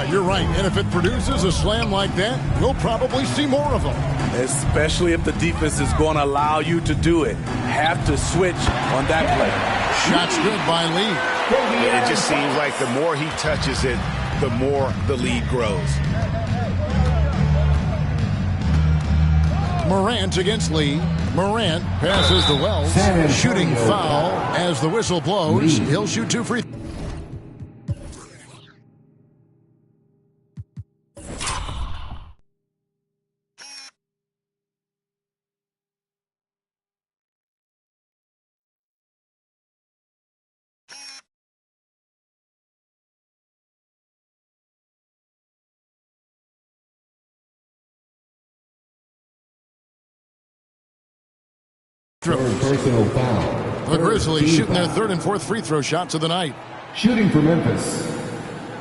[SPEAKER 1] You're right. And if it produces a slam like that, we'll probably see more of them.
[SPEAKER 2] Especially if the defense is going to allow you to do it. Have to switch on that play.
[SPEAKER 1] Shots good by Lee.
[SPEAKER 8] It just seems like the more he touches it, the more the lead grows.
[SPEAKER 1] Morant against Lee. Morant passes to Wells. Shooting foul as the whistle blows. He'll shoot 2 free.
[SPEAKER 4] Personal foul.
[SPEAKER 1] The Grizzlies shooting their 3rd and 4th free throw shots of the night.
[SPEAKER 4] Shooting for Memphis,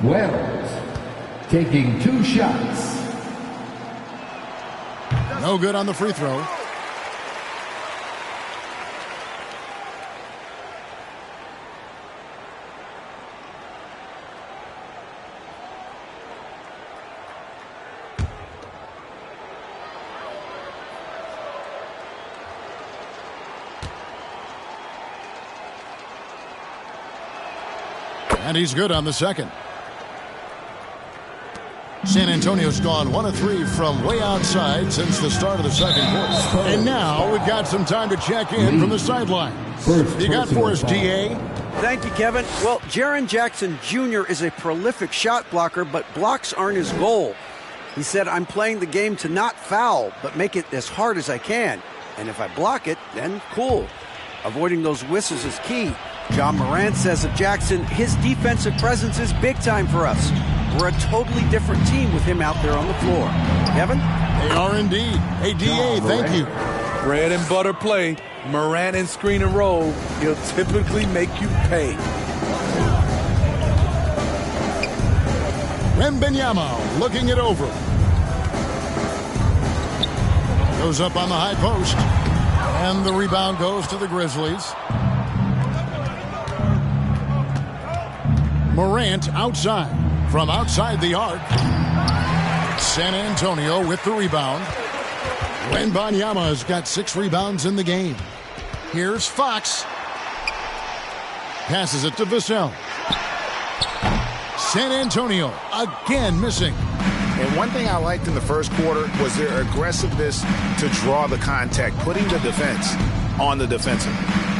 [SPEAKER 4] Wells. Taking 2 shots.
[SPEAKER 1] No good on the free throw. And he's good on the second. San Antonio's gone 1 of 3 from way outside since the start of the second quarter. And now we've got some time to check in from the sideline. You got for us, D.A.?
[SPEAKER 7] Thank you, Kevin. Well, Jaren Jackson Jr. is a prolific shot blocker, but blocks aren't his goal. He said, I'm playing the game to not foul, but make it as hard as I can. And if I block it, then cool. Avoiding those whistles is key. John Morant says of Jackson, his defensive presence is big time for us. We're a totally different team with him out there on the floor. Kevin?
[SPEAKER 1] They are indeed. Hey, D.A., thank you.
[SPEAKER 2] Bread and butter play. Morant and screen and roll. He'll typically make you pay.
[SPEAKER 1] Wembanyama looking it over. Goes up on the high post. And the rebound goes to the Grizzlies. Morant outside. From outside the arc. San Antonio with the rebound. Wembanyama has got 6 rebounds in the game. Here's Fox. Passes it to Vassell. San Antonio again missing.
[SPEAKER 9] And one thing I liked in the first quarter was their aggressiveness to draw the contact, putting the defense on the defensive.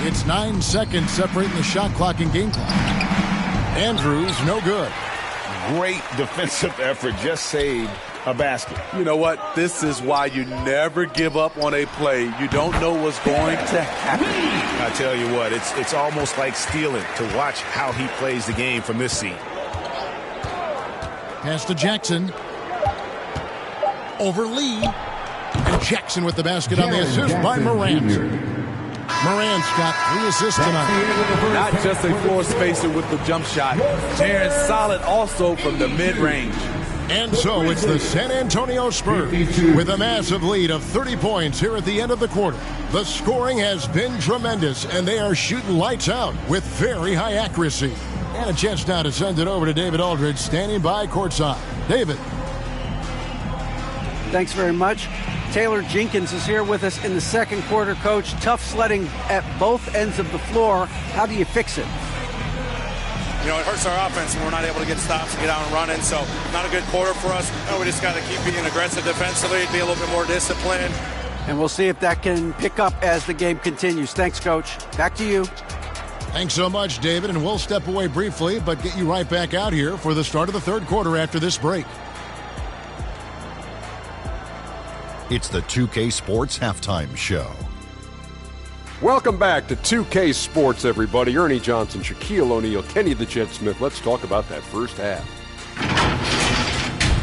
[SPEAKER 1] It's 9 seconds separating the shot clock and game clock. Andrews, no good.
[SPEAKER 9] Great defensive effort, just saved a basket.
[SPEAKER 2] You know what? This is why you never give up on a play. You don't know what's going to happen.
[SPEAKER 9] I tell you what, it's almost like stealing to watch how he plays the game from this seat.
[SPEAKER 1] Pass to Jackson. Over Lee. And Jackson with the basket on the assist by Morant. Morant's got 3 assists tonight.
[SPEAKER 2] Not just a floor spacer with the jump shot. Jaren's solid also from the mid-range.
[SPEAKER 1] And so it's the San Antonio Spurs with a massive lead of 30 points here at the end of the quarter. The scoring has been tremendous, and they are shooting lights out with very high accuracy. And a chance now to send it over to David Aldridge, standing by courtside. David.
[SPEAKER 7] Thanks very much. Taylor Jenkins is here with us in the second quarter, Coach. Tough sledding at both ends of the floor. How do you fix it?
[SPEAKER 5] You know, it hurts our offense when we're not able to get stops and get out and running. So not a good quarter for us. We just got to keep being aggressive defensively, be a little bit more disciplined.
[SPEAKER 7] And we'll see if that can pick up as the game continues. Thanks, Coach. Back to you.
[SPEAKER 1] Thanks so much, David. And we'll step away briefly, but get you right back out here for the start of the third quarter after this break.
[SPEAKER 10] It's the 2K Sports Halftime Show.
[SPEAKER 11] Welcome back to 2K Sports, everybody. Ernie Johnson, Shaquille O'Neal, Kenny the Jet Smith. Let's talk about that first half.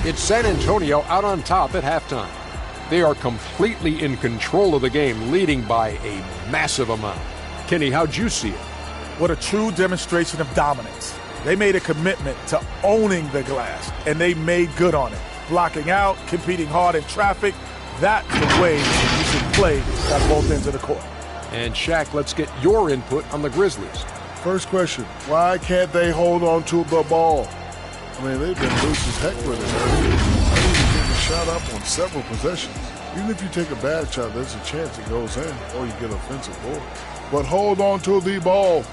[SPEAKER 11] It's San Antonio out on top at halftime. They are completely in control of the game, leading by a massive amount. Kenny, how'd you see it?
[SPEAKER 12] What a true demonstration of dominance. They made a commitment to owning the glass, and they made good on it. Blocking out, competing hard in traffic. That's the way you should play at both ends of the court.
[SPEAKER 11] And Shaq, let's get your input on the Grizzlies.
[SPEAKER 13] First question, why can't they hold on to the ball? I mean, they've been loose as heck with it. They've getting shot up on several possessions. Even if you take a bad shot, there's a chance it goes in or you get offensive board. But hold on to the ball.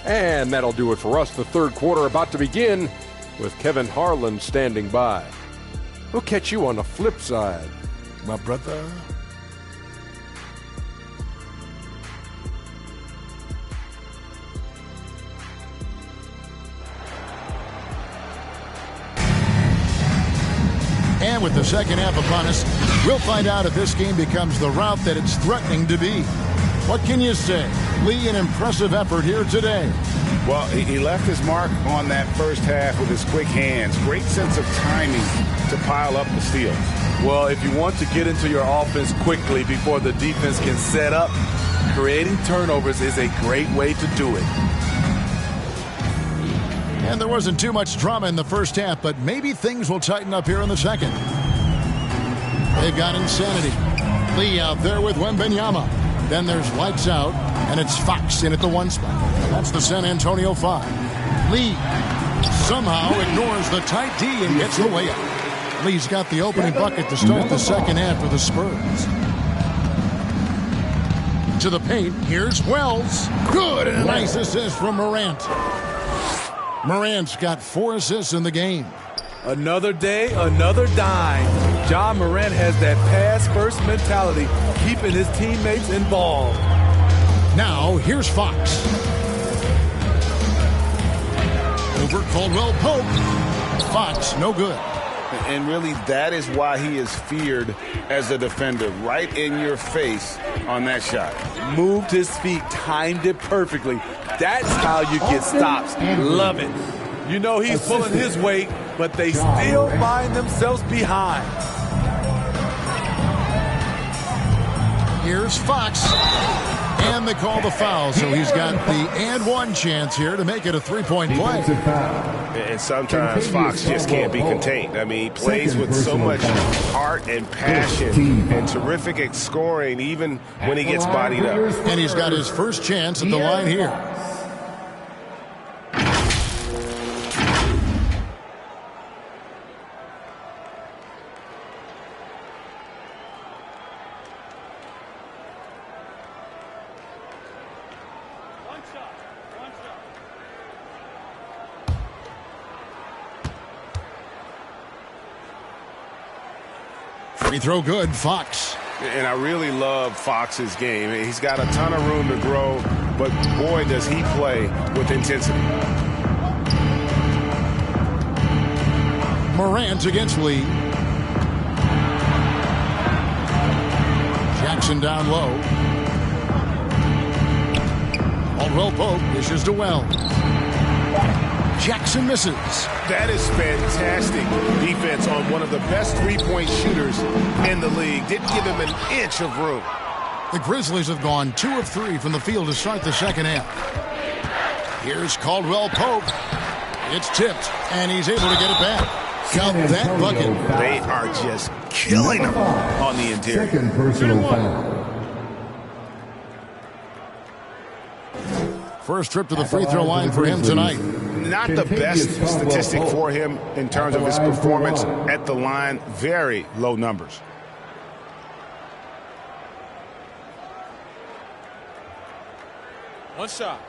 [SPEAKER 11] And that'll do it for us. The third quarter about to begin with Kevin Harlan standing by. We'll catch you on the flip side,
[SPEAKER 13] my brother.
[SPEAKER 1] And with the second half upon us, we'll find out if this game becomes the route that it's threatening to be. What can you say? Lee, an impressive effort here today.
[SPEAKER 9] Well, he left his mark on that first half with his quick hands. Great sense of timing to pile up the steals.
[SPEAKER 2] Well, if you want to get into your offense quickly before the defense can set up, creating turnovers is a great way to do it.
[SPEAKER 1] And there wasn't too much drama in the first half, but maybe things will tighten up here in the second. They've got insanity. Lee out there with Wembanyama. Then there's lights out, and it's Fox in at the 1 spot. That's the San Antonio 5. Lee somehow ignores the tight D and gets the layup. Lee's got the opening bucket to start the second half for the Spurs. Into the paint. Here's Wells. Good, and a nice assist from Morant. Morant's got 4 assists in the game.
[SPEAKER 2] Another day, another dime. John Morant has that pass-first mentality, keeping his teammates involved.
[SPEAKER 1] Now, here's Fox. Over Caldwell Pope. Fox, no good.
[SPEAKER 3] And really, that is why he is feared as a defender. Right in your face on that shot.
[SPEAKER 2] Moved his feet, timed it perfectly. That's how you get stops. Love it. You know he's pulling his weight, but they still find themselves behind.
[SPEAKER 1] Here's Fox. And they call the foul, so he's got the and one chance here to make it a 3-point play.
[SPEAKER 8] And sometimes Fox just can't be contained. I mean, he plays with so much heart and passion and terrific scoring, even when he gets bodied up.
[SPEAKER 1] And he's got his first chance at the line here. Free throw good, Fox.
[SPEAKER 8] And I really love Fox's game. He's got a ton of room to grow, but boy, does he play with intensity.
[SPEAKER 1] Morant against Lee. Jackson down low. Caldwell Pope dishes to Wells. Jackson misses.
[SPEAKER 8] That is fantastic defense on one of the best three-point shooters in the league. Didn't give him an inch of room.
[SPEAKER 1] The Grizzlies have gone 2 of 3 from the field to start the second half. Here's Caldwell Pope. It's tipped, and he's able to get it back. Count that bucket.
[SPEAKER 8] They are just killing him on the interior.
[SPEAKER 4] Second personal foul.
[SPEAKER 1] First trip to the free throw line for him tonight.
[SPEAKER 8] Not the best statistic for him in terms of his performance at the line. Very low numbers.
[SPEAKER 5] One shot.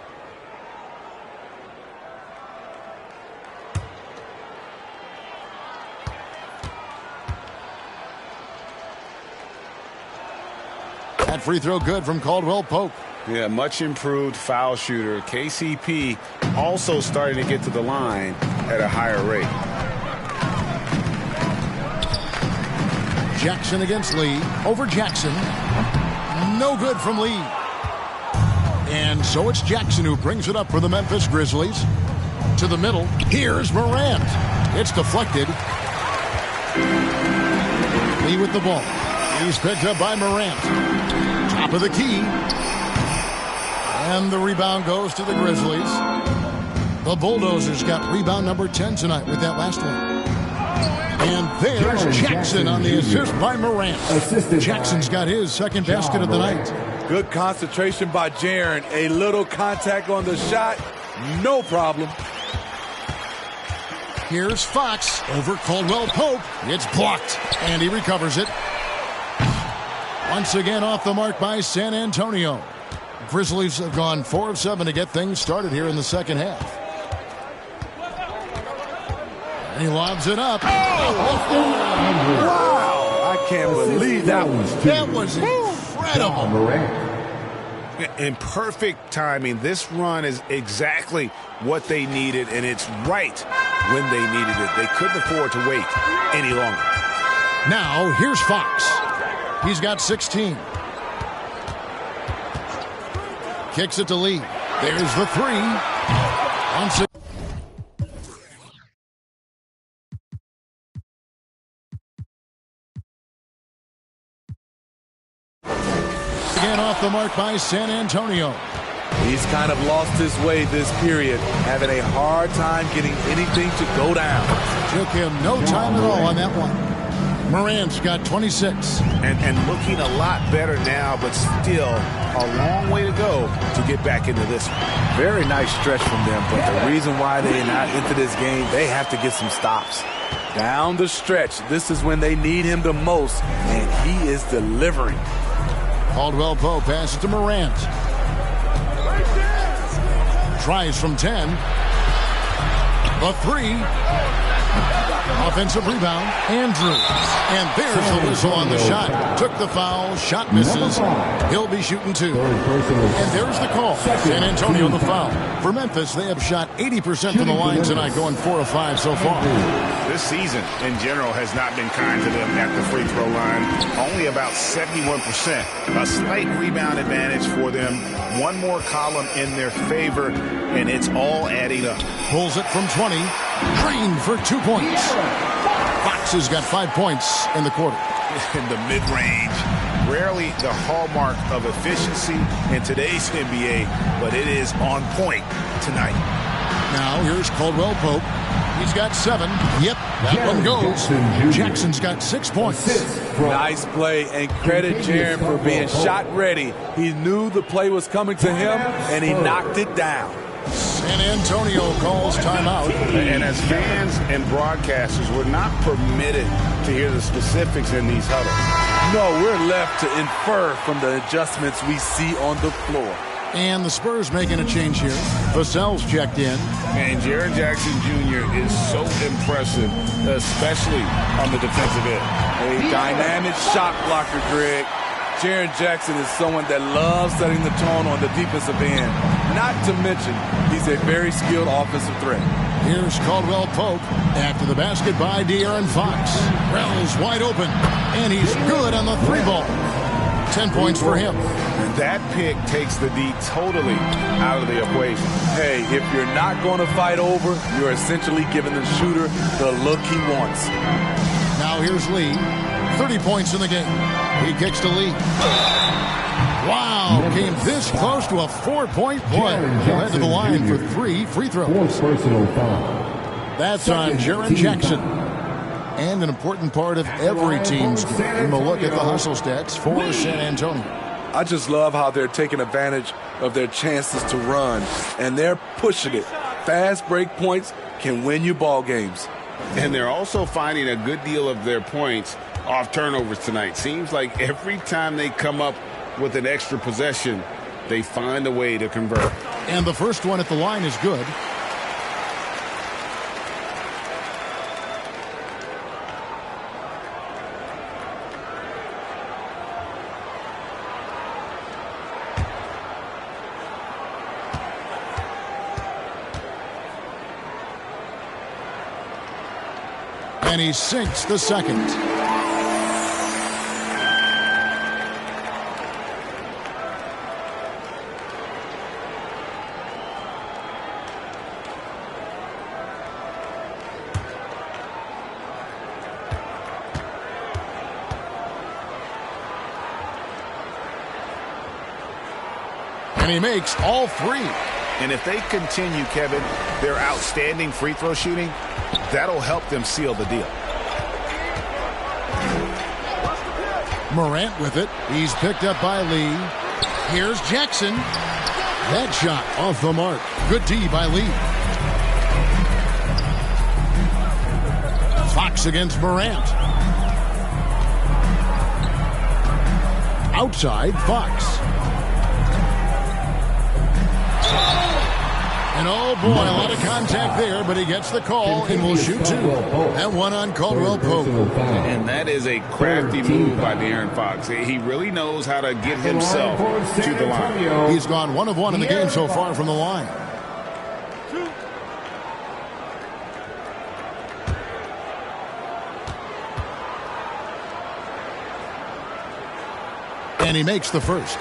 [SPEAKER 1] That free throw good from Caldwell Pope.
[SPEAKER 3] Yeah, much improved foul shooter. KCP also starting to get to the line at a higher rate.
[SPEAKER 1] Jackson against Lee. Over Jackson. No good from Lee. And so it's Jackson who brings it up for the Memphis Grizzlies. To the middle. Here's Morant. It's deflected. Lee with the ball. He's picked up by Morant. Top of the key. And the rebound goes to the Grizzlies. The Bulldozers got rebound number 10 tonight with that last one. And there's Jackson on the assist by Morant. Jackson's got his second basket of the night.
[SPEAKER 2] Good concentration by Jaren. A little contact on the shot. No problem.
[SPEAKER 1] Here's Fox over Caldwell Pope. It's blocked. And he recovers it. Once again off the mark by San Antonio. Grizzlies have gone 4 of 7 to get things started here in the second half. And he lobs it up.
[SPEAKER 2] Wow! I can't believe that one.
[SPEAKER 1] That was incredible.
[SPEAKER 8] In perfect timing. This run is exactly what they needed, and it's right when they needed it. They couldn't afford to wait any longer.
[SPEAKER 1] Now, here's Fox. He's got 16. Kicks it to Lee. There's the 3. Once again off the mark by San Antonio.
[SPEAKER 2] He's kind of lost his way this period, having a hard time getting anything to go down.
[SPEAKER 1] Took him no time at all on that one. Morant's got 26.
[SPEAKER 8] And looking a lot better now, but still a long way to go to get back into this one.
[SPEAKER 2] Very nice stretch from them, but the reason why they're not into this game, they have to get some stops. Down the stretch, this is when they need him the most, and he is delivering.
[SPEAKER 1] Caldwell Pope passes to Morant. Tries from 10. The three. Offensive rebound. Andrews. And there's the whistle on the shot. Took the foul. Shot misses. He'll be shooting 2. And there's the call. San Antonio the foul. For Memphis, they have shot 80% from the line tonight, going 4 of 5 so far.
[SPEAKER 9] This season, in general, has not been kind to them at the free throw line. Only about 71%. A slight rebound advantage for them. One more column in their favor, and it's all adding up.
[SPEAKER 1] Pulls it from 20. Green for 2 points. Fox has got 5 points in the quarter.
[SPEAKER 9] In the mid-range, rarely the hallmark of efficiency in today's NBA, but it is on point tonight.
[SPEAKER 1] Now here's Caldwell Pope. He's got 7. Yep, that one goes. Jackson's got 6 points.
[SPEAKER 2] Nice play, and credit Jaren for being shot ready. He knew the play was coming to him, and he knocked it down.
[SPEAKER 1] San Antonio calls timeout.
[SPEAKER 9] And as fans and broadcasters, we're not permitted to hear the specifics in these huddles.
[SPEAKER 2] No, we're left to infer from the adjustments we see on the floor.
[SPEAKER 1] And the Spurs making a change here. Vassell's checked in.
[SPEAKER 9] And Jaren Jackson Jr. is so impressive, especially on the defensive end.
[SPEAKER 2] A dynamic shot blocker, Greg. Jaren Jackson is someone that loves setting the tone on the defensive end. Not to mention, he's a very skilled offensive threat.
[SPEAKER 1] Here's Caldwell Pope after the basket by De'Aaron Fox. Rell's wide open, and he's good on the 3 ball. 10 points for him.
[SPEAKER 9] That pick takes the D totally out of the equation.
[SPEAKER 2] Hey, if you're not going to fight over, you're essentially giving the shooter the look he wants.
[SPEAKER 1] Now here's Lee. 30 points in the game. He kicks to Lee. Wow, came this close to a 4-point play. He led to the line for 3 free throws. That's on Jaren Jackson. And an important part of every team's game. We'll look at the hustle stats for San Antonio.
[SPEAKER 2] I just love how they're taking advantage of their chances to run, and they're pushing it. Fast break points can win you ball games.
[SPEAKER 3] And they're also finding a good deal of their points off turnovers tonight. Seems like every time they come up with an extra possession, they find a way to convert.
[SPEAKER 1] And the first one at the line is good. And he sinks the second. And he makes all 3.
[SPEAKER 9] And if they continue, Kevin, their outstanding free throw shooting, that'll help them seal the deal.
[SPEAKER 1] Morant with it. He's picked up by Lee. Here's Jackson. That shot off the mark. Good D by Lee. Fox against Morant. Outside, Fox. And oh boy, a lot of contact there, but he gets the call and will shoot 2. That one on Caldwell Pope.
[SPEAKER 3] And that is a crafty move by De'Aaron Fox. He really knows how to get himself to the line.
[SPEAKER 1] He's gone 1 of 1 in the game so far from the line. And he makes the first.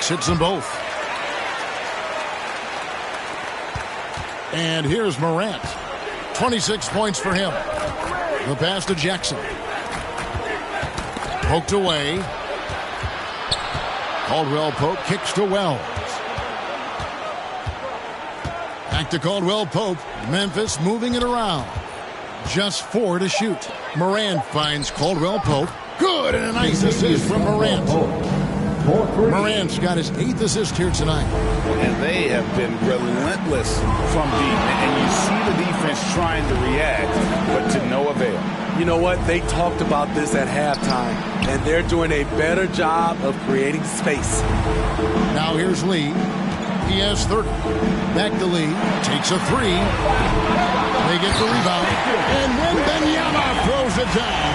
[SPEAKER 1] Hits them both. And here's Morant. 26 points for him. The pass to Jackson. Poked away. Caldwell Pope kicks to Wells. Back to Caldwell Pope. Memphis moving it around. Just 4 to shoot. Morant finds Caldwell Pope. Good, and a nice assist from Morant. Morant's got his 8th assist here tonight.
[SPEAKER 9] And they have been relentless from deep. And you see the defense trying to react, but to no avail.
[SPEAKER 2] You know what? They talked about this at halftime, and they're doing a better job of creating space.
[SPEAKER 1] Now here's Lee. He has 30. Back to Lee. Takes a 3. They get the rebound. And Wembanyama throws it down.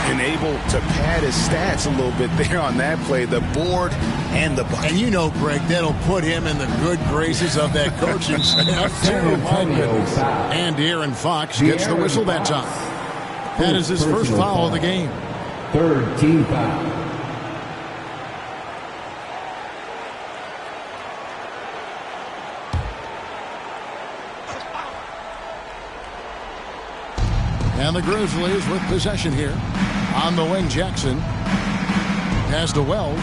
[SPEAKER 9] And able to pad his stats a little bit there on that play, the board and the bucket.
[SPEAKER 1] And you know, Greg, that'll put him in the good graces of that coaching staff. And Aaron Fox gets the whistle that time. That is his first foul of the game.
[SPEAKER 4] 3rd team foul.
[SPEAKER 1] And the Grizzlies with possession here. On the wing, Jackson. Pass to Wells.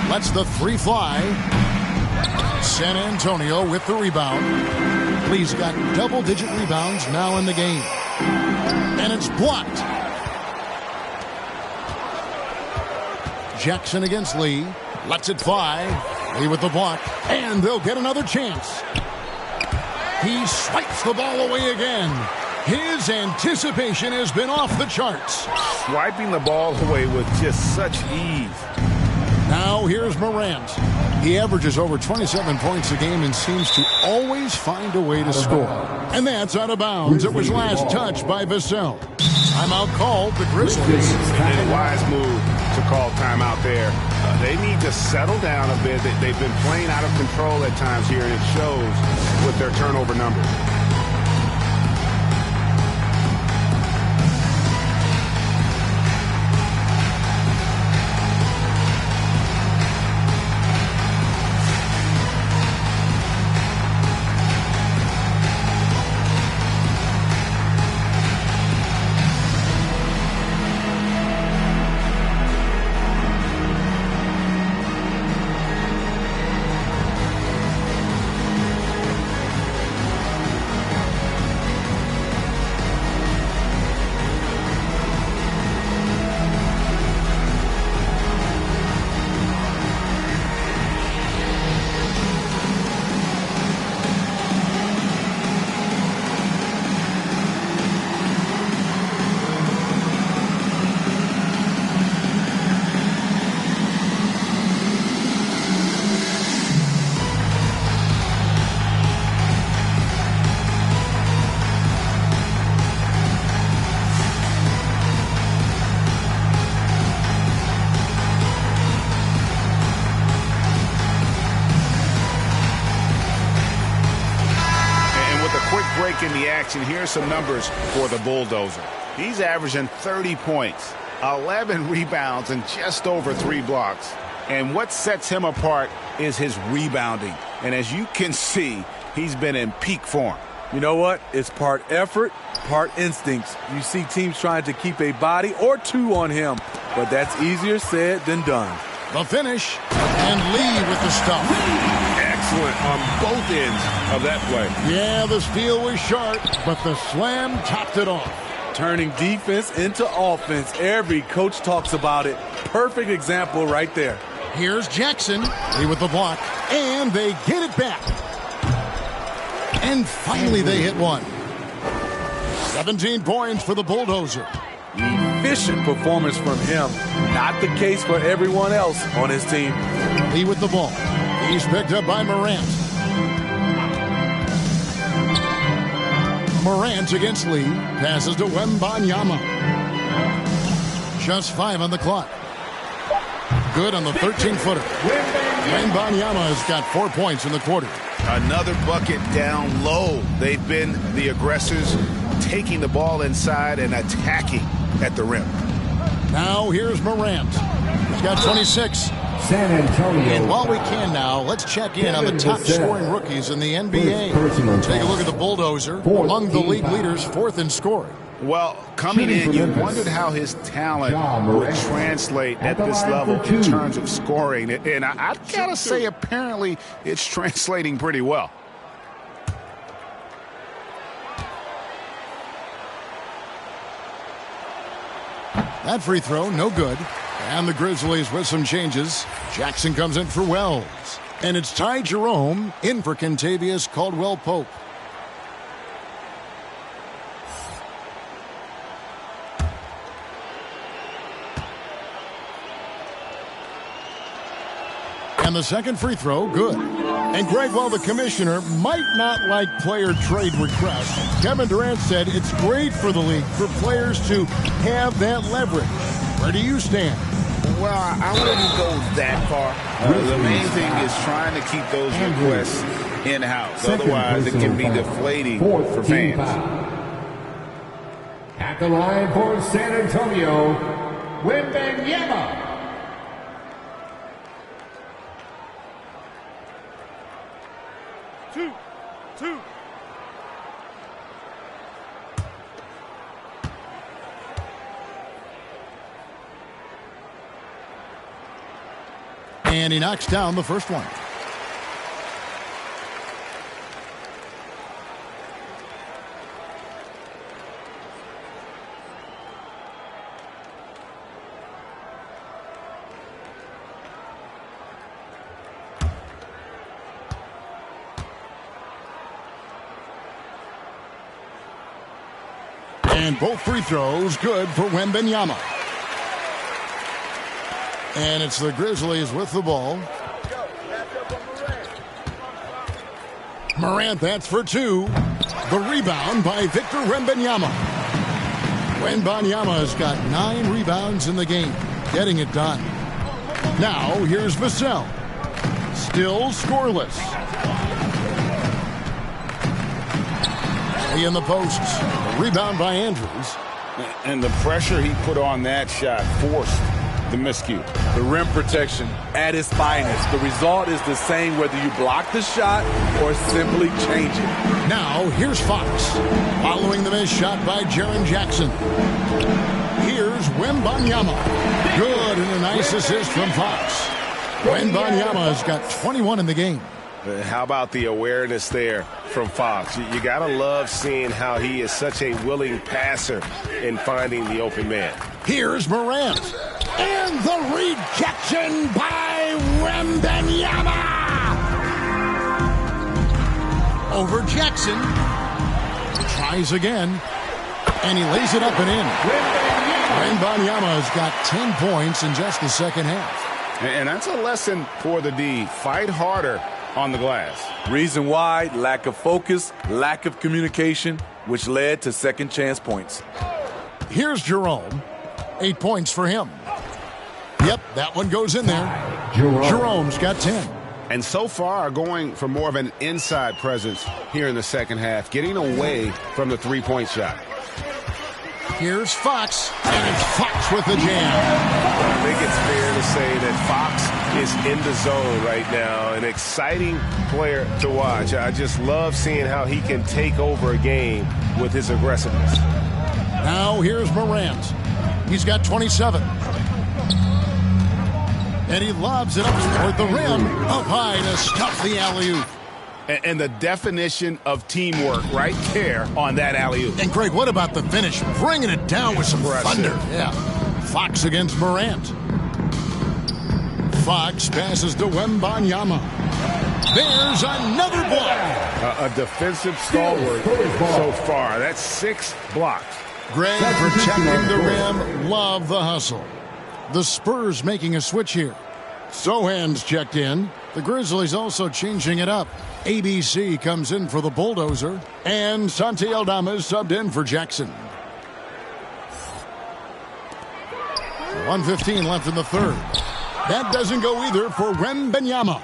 [SPEAKER 1] Lets the 3 fly. San Antonio with the rebound. Lee's got double-digit rebounds now in the game. And it's blocked. Jackson against Lee. Lets it fly. Lee with the block. And they'll get another chance. He swipes the ball away again. His anticipation has been off the charts.
[SPEAKER 9] Swiping the ball away with just such ease.
[SPEAKER 1] Now here's Morant. He averages over 27 points a game and seems to always find a way to score. And that's out of bounds. It was last touched by Vassell. Timeout called the Grizzlies.
[SPEAKER 9] A wise move to call timeout there. They need to settle down a bit. They've been playing out of control at times here, and it shows with their turnover numbers. In the action, here's some numbers for the Bulldozer. He's averaging 30 points, 11 rebounds, and just over 3 blocks. And what sets him apart is his rebounding. And as you can see, he's been in peak form.
[SPEAKER 2] You know what? It's part effort, part instincts. You see teams trying to keep a body or 2 on him, but that's easier said than done.
[SPEAKER 1] The finish, and Lee with the stop.
[SPEAKER 9] Excellent on both ends of that play.
[SPEAKER 1] Yeah, the steal was sharp, but the slam topped it off.
[SPEAKER 2] Turning defense into offense. Every coach talks about it. Perfect example right there.
[SPEAKER 1] Here's Jackson. Lee with the block, and they get it back. And finally they hit one. 17 points for the Bulldozer.
[SPEAKER 2] Efficient performance from him. Not the case for everyone else on his team.
[SPEAKER 1] Lee with the ball. He's picked up by Morant. Morant against Lee. Passes to Wembanyama. Just 5 on the clock. Good on the 13-footer. Wembanyama has got 4 points in the quarter.
[SPEAKER 9] Another bucket down low. They've been the aggressors, taking the ball inside and attacking at the rim.
[SPEAKER 1] Now here's Morant. He's got 26.
[SPEAKER 4] San Antonio.
[SPEAKER 1] And while we can now, let's check in on the top scoring rookies in the NBA. Take a look at the Bulldozer, among the league leaders, 4th in scoring.
[SPEAKER 9] Well, coming in, you wondered how his talent would translate at this level in terms of scoring. And I've got to say, apparently, it's translating pretty well.
[SPEAKER 1] That free throw, no good. And the Grizzlies with some changes. Jackson comes in for Wells. And it's Ty Jerome in for Kentavious Caldwell-Pope. And the second free throw, good. And Greg, while the commissioner might not like player trade requests, Kevin Durant said it's great for the league for players to have that leverage. Where do you stand?
[SPEAKER 3] Well, I wouldn't go that far. The main thing is trying to keep those requests in-house. Otherwise, it can be deflating for fans.
[SPEAKER 4] At the line for San Antonio, Wembanyama.
[SPEAKER 12] Two.
[SPEAKER 1] And he knocks down the first one. And both free throws good for Wembanyama. And it's the Grizzlies with the ball. Morant, that's for two. The rebound by Victor Wembanyama. Wembanyama has got 9 rebounds in the game, getting it done. Now here's Vassell. Still scoreless. In the posts. Rebound by Andrews.
[SPEAKER 9] And the pressure he put on that shot forced the miscue.
[SPEAKER 2] The rim protection at its finest. The result is the same whether you block the shot or simply change it.
[SPEAKER 1] Now, here's Fox. Following the missed shot by Jaren Jackson. Here's Wembanyama. Good, and a nice assist from Fox. Wembanyama has got 21 in the game.
[SPEAKER 8] How about the awareness there from Fox? You got to love seeing how he is such a willing passer in finding the open man.
[SPEAKER 1] Here's Morant. And the rejection by Wembanyama. Over Jackson. Tries again. And he lays it up and in. Wembanyama has got 10 points in just the second half.
[SPEAKER 9] And that's a lesson for the D. Fight harder on the glass.
[SPEAKER 2] Reason why: lack of focus, lack of communication, which led to second chance points.
[SPEAKER 1] Here's Jerome. 8 points for him. Yep, that one goes in there. Jerome's got 10.
[SPEAKER 9] And so far going for more of an inside presence here in the second half, getting away from the three-point shot.
[SPEAKER 1] Here's Fox, and it's Fox with the jam.
[SPEAKER 8] I think it's fair to say that Fox is in the zone right now. An exciting player to watch. I just love seeing how he can take over a game with his aggressiveness.
[SPEAKER 1] Now here's Morant. He's got 27. And he lobs it up toward the rim, up high to stuff the alley-oop.
[SPEAKER 9] And the definition of teamwork right there on that alley-oop.
[SPEAKER 1] And Greg, what about the finish? Bringing it down with some thunder. Yeah. Fox against Morant. Fox passes to Wembanyama. There's another block.
[SPEAKER 9] A defensive stalwart so far. That's 6 blocks.
[SPEAKER 1] Greg protecting the rim. Love the hustle. The Spurs making a switch here. Sohan's checked in. The Grizzlies also changing it up. ABC comes in for the Bulldozer. And Santi Aldama is subbed in for Jackson. 1:15 left in the third. That doesn't go either for Wembanyama.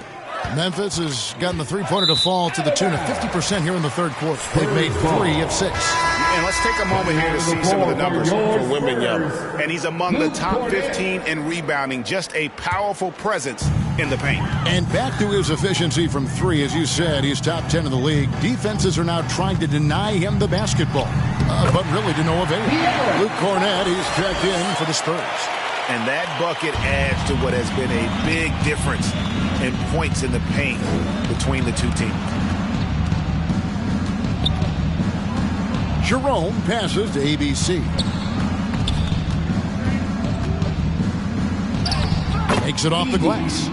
[SPEAKER 1] Memphis has gotten the three-pointer to fall to the tune of 50% here in the third quarter. They've made 3 of 6.
[SPEAKER 9] And let's take a moment here to see some of the numbers for Wembanyama. And he's among the top 15 in rebounding. Just a powerful presence in the paint.
[SPEAKER 1] And back to his efficiency from 3, as you said, he's top 10 in the league. Defenses are now trying to deny him the basketball, but really to no avail. Luke Cornett, he's checked in for the Spurs.
[SPEAKER 3] And that bucket adds to what has been a big difference in points in the paint between the two teams. Jerome passes to ABC.
[SPEAKER 1] Takes it off the glass.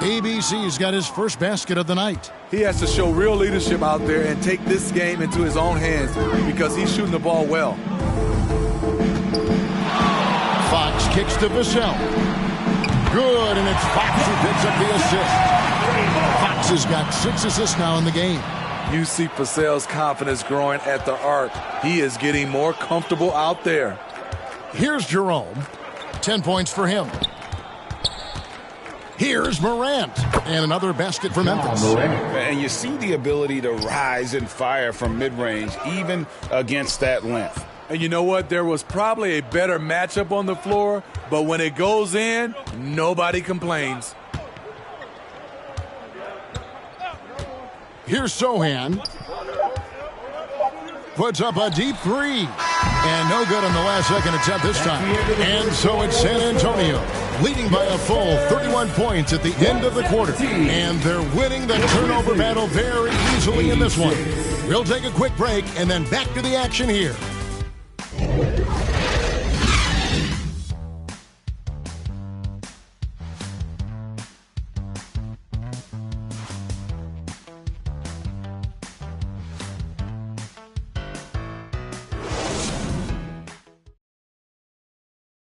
[SPEAKER 1] ABC's got his first basket of the night.
[SPEAKER 2] He has to show real leadership out there and take this game into his own hands because he's shooting the ball well.
[SPEAKER 1] Fox kicks to Vassell. Good, and it's Fox who picks up the assist. Fox has got 6 assists now in the game.
[SPEAKER 2] You see Vassell's confidence growing at the arc. He is getting more comfortable out there.
[SPEAKER 1] Here's Jerome. 10 points for him. Here's Morant. And another basket for Memphis.
[SPEAKER 9] And you see the ability to rise and fire from mid-range, even against that length.
[SPEAKER 2] And you know what? There was probably a better matchup on the floor, but when it goes in, nobody complains.
[SPEAKER 1] Here's Sohan. Puts up a deep 3. And no good on the last second attempt this time. And so it's San Antonio, leading by a full 31 points at the end of the quarter. And they're winning the turnover battle very easily in this one. We'll take a quick break and then back to the action here.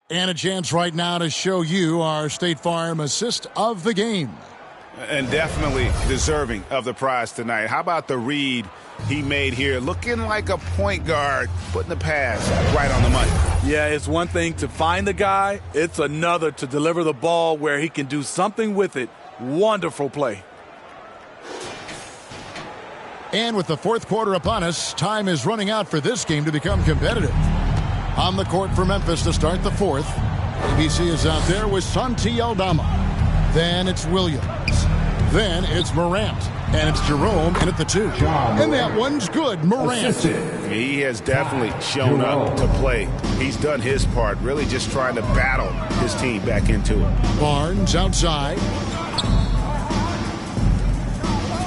[SPEAKER 1] And a chance right now to show you our State Farm assist of the game.
[SPEAKER 9] And definitely deserving of the prize tonight. How about the read he made here? Looking like a point guard, putting the pass right on the money.
[SPEAKER 2] Yeah, it's one thing to find the guy. It's another to deliver the ball where he can do something with it. Wonderful play.
[SPEAKER 1] And with the fourth quarter upon us, time is running out for this game to become competitive. On the court for Memphis to start the fourth. ABC is out there with Santi Aldama. Then it's Williams. Then it's Morant. And it's Jerome in at the 2. And that one's good, Morant.
[SPEAKER 8] He has definitely shown up to play. He's done his part, really just trying to battle his team back into it.
[SPEAKER 1] Barnes outside.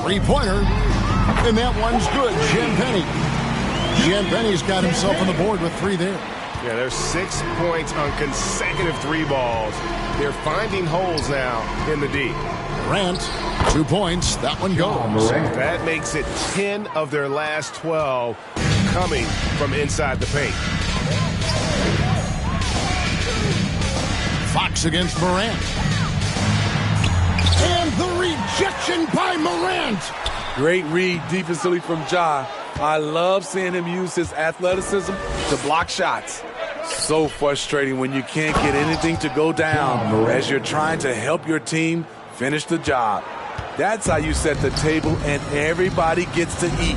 [SPEAKER 1] Three-pointer. And that one's good, Champagnie. Champagnie's got himself on the board with 3 there.
[SPEAKER 8] Yeah, there's 6 points on consecutive 3 balls. They're finding holes now in the D.
[SPEAKER 1] Morant, 2 points. That one goes.
[SPEAKER 8] That makes it 10 of their last 12 coming from inside the paint.
[SPEAKER 1] Fox against Morant. And the rejection by Morant.
[SPEAKER 2] Great read defensively from Ja. I love seeing him use his athleticism to block shots. So frustrating when you can't get anything to go down as you're trying to help your team finish the job. That's how you set the table and everybody gets to eat.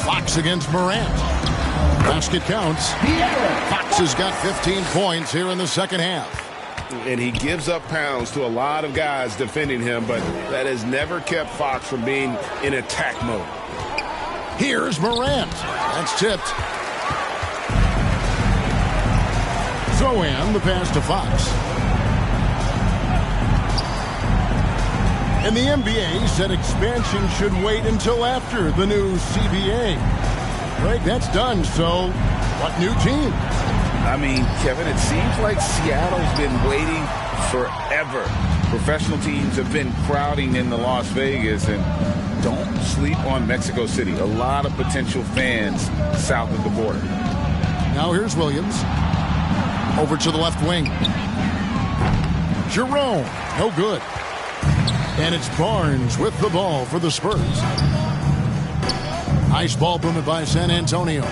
[SPEAKER 1] Fox against Morant. Basket counts. Fox has got 15 points here in the second half.
[SPEAKER 9] And he gives up pounds to a lot of guys defending him, but that has never kept Fox from being in attack mode.
[SPEAKER 1] Here's Morant. That's tipped. Sohan, the pass to Fox. And the NBA said expansion should wait until after the new CBA. Right, that's done, so what new team?
[SPEAKER 3] I mean, Kevin, it seems like Seattle's been waiting forever. Professional teams have been crowding into Las Vegas, and don't sleep on Mexico City. A lot of potential fans south of the border.
[SPEAKER 1] Now here's Williams. Over to the left wing. Jerome, no good. And it's Barnes with the ball for the Spurs. Nice ball movement by San Antonio.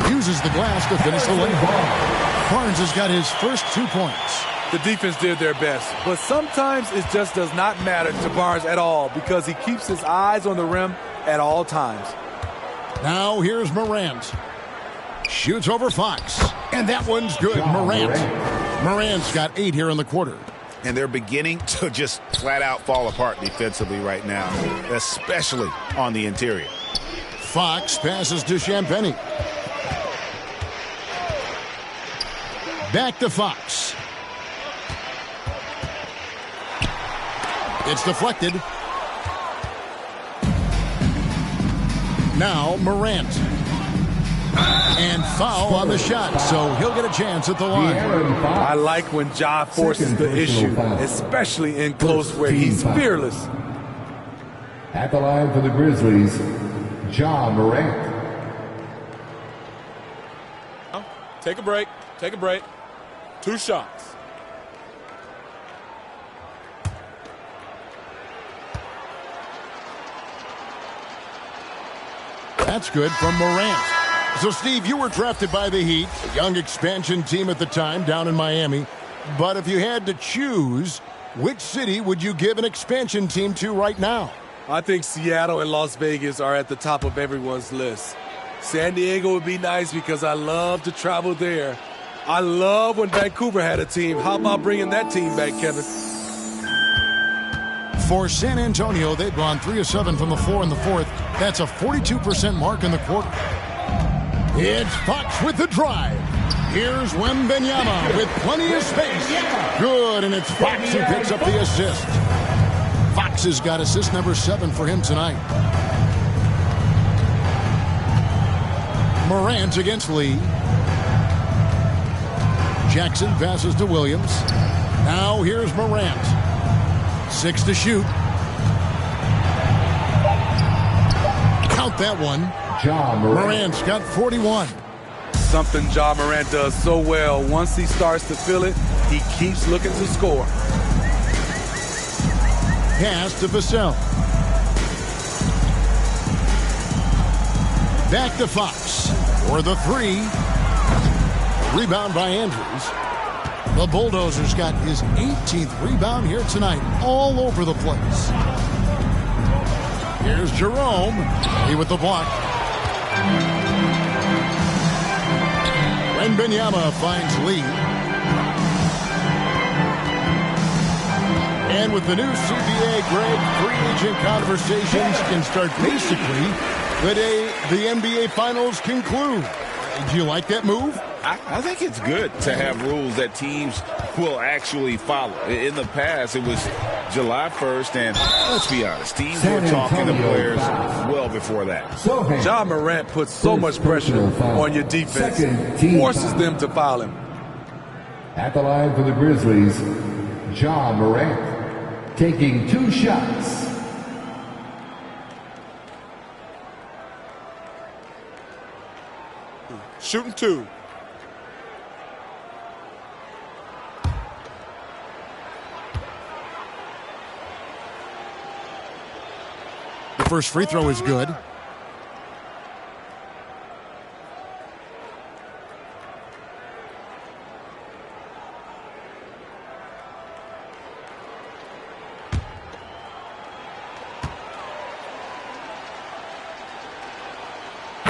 [SPEAKER 1] Uses the glass to finish the layup. Barnes has got his first 2 points.
[SPEAKER 2] The defense did their best, but sometimes it just does not matter to Barnes at all because he keeps his eyes on the rim at all times.
[SPEAKER 1] Now here's Morant. Shoots over Fox. And that one's good, Morant. Morant's got 8 here in the quarter.
[SPEAKER 9] And they're beginning to just flat out fall apart defensively right now, especially on the interior.
[SPEAKER 1] Fox passes to Champagnie. Back to Fox. It's deflected. Now Morant. And foul on the shot, so he'll get a chance at the line.
[SPEAKER 2] I like when Ja forces the issue, especially in close wear. He's fearless.
[SPEAKER 4] At the line for the Grizzlies, Ja Morant.
[SPEAKER 11] Take a break. Take a break. 2 shots.
[SPEAKER 1] That's good from Morant. So, Steve, you were drafted by the Heat, a young expansion team at the time down in Miami. But if you had to choose, which city would you give an expansion team to right now?
[SPEAKER 2] I think Seattle and Las Vegas are at the top of everyone's list. San Diego would be nice because I love to travel there. I love when Vancouver had a team. How about bringing that team back, Kevin?
[SPEAKER 1] For San Antonio, they've gone 3 of 7 from the floor in the fourth. That's a 42% mark in the quarter. It's Fox with the drive. Here's Wembanyama with plenty of space. Good, and it's Fox who picks up the assist. Fox has got assist number 7 for him tonight. Morant against Lee. Jackson passes to Williams. Now here's Morant. 6 to shoot. Count that one.
[SPEAKER 4] Ja Morant.
[SPEAKER 1] Morant's got 41.
[SPEAKER 2] Something Ja Morant does so well. Once he starts to feel it, he keeps looking to score.
[SPEAKER 1] Pass to Vassell. Back to Fox for the 3. Rebound by Andrews. The Bulldozers got his 18th rebound here tonight, all over the place. Here's Jerome. He with the block. Wembanyama finds Lee. And with the new CBA, Greg, free agent conversations can start basically the day the NBA Finals conclude. Do you like that move?
[SPEAKER 3] I think it's good to have rules that teams will actually follow. In the past, it was July 1st, and let's be honest, teams were talking to players well before that.
[SPEAKER 2] Ja Morant puts so much pressure on your defense, forces them to foul him.
[SPEAKER 4] At the line for the Grizzlies, Ja Morant, taking 2 shots.
[SPEAKER 11] Shooting 2.
[SPEAKER 1] The first free throw is good.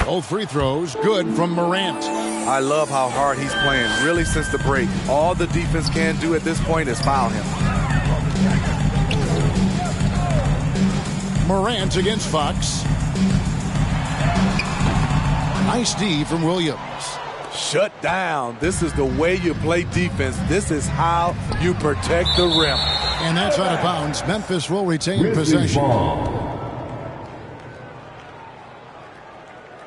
[SPEAKER 1] Both free throws good from Morant.
[SPEAKER 2] I love how hard he's playing, really since the break. All the defense can do at this point is foul him.
[SPEAKER 1] Morant against Fox. Nice D from Williams.
[SPEAKER 2] Shut down. This is the way you play defense. This is how you protect the rim.
[SPEAKER 1] And that's out of bounds. Memphis will retain possession.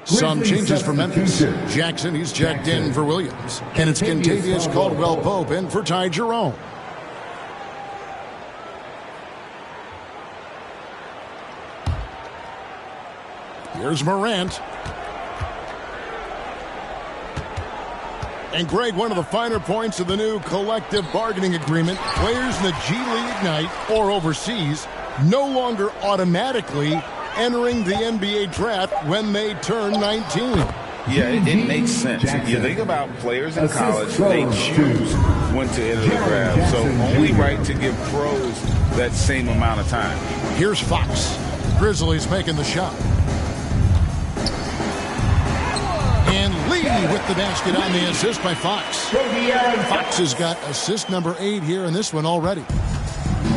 [SPEAKER 1] Some changes for Memphis. Jackson, he's checked in for Williams. And it's Kentavious Caldwell-Pope in for Ty Jerome. Here's Morant. And Greg, one of the finer points of the new collective bargaining agreement, players in the G League Ignite or overseas no longer automatically entering the NBA draft when they turn 19.
[SPEAKER 3] Yeah, it makes sense. You think about players in college, they choose when to enter the draft. So only right to give pros that same amount of time.
[SPEAKER 1] Here's Fox. Grizzlies making the shot. And Lee with the basket on the assist by Fox. Fox has got assist number 8 here in this one already.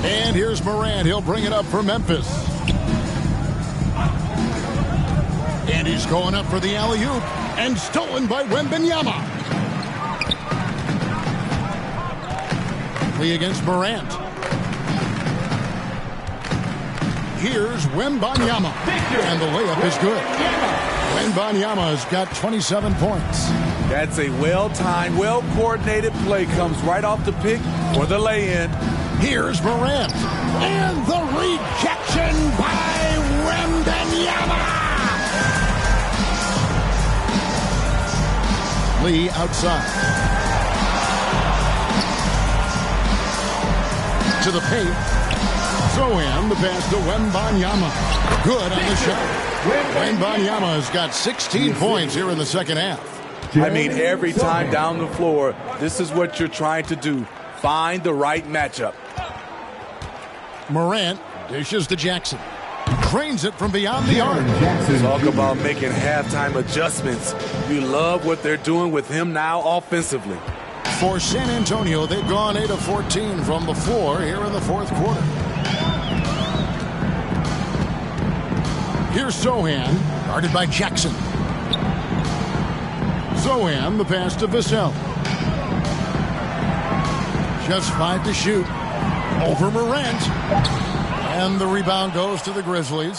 [SPEAKER 1] And here's Morant. He'll bring it up for Memphis. And he's going up for the alley-oop. And stolen by Wembanyama. Lee against Morant. Here's Wembanyama. And the layup is good. Wembanyama's got 27 points.
[SPEAKER 2] That's a well-timed, well-coordinated play. Comes right off the pick for the lay-in.
[SPEAKER 1] Here's Morant. And the rejection by Wembanyama. Lee outside. To the paint. Zohan, the pass to Wembanyama. Good on the shot. Wembanyama's got 16 points here in the second half.
[SPEAKER 2] I mean, every time down the floor, this is what you're trying to do. Find the right matchup.
[SPEAKER 1] Morant dishes to Jackson. Trains it from beyond the arc.
[SPEAKER 2] Talk about making halftime adjustments. You love what they're doing with him now offensively.
[SPEAKER 1] For San Antonio, they've gone 8 of 14 from the floor here in the fourth quarter. Here's Zohan, guarded by Jackson. Zohan, the pass to Vassell. Just 5 to shoot. Over Morant. And the rebound goes to the Grizzlies.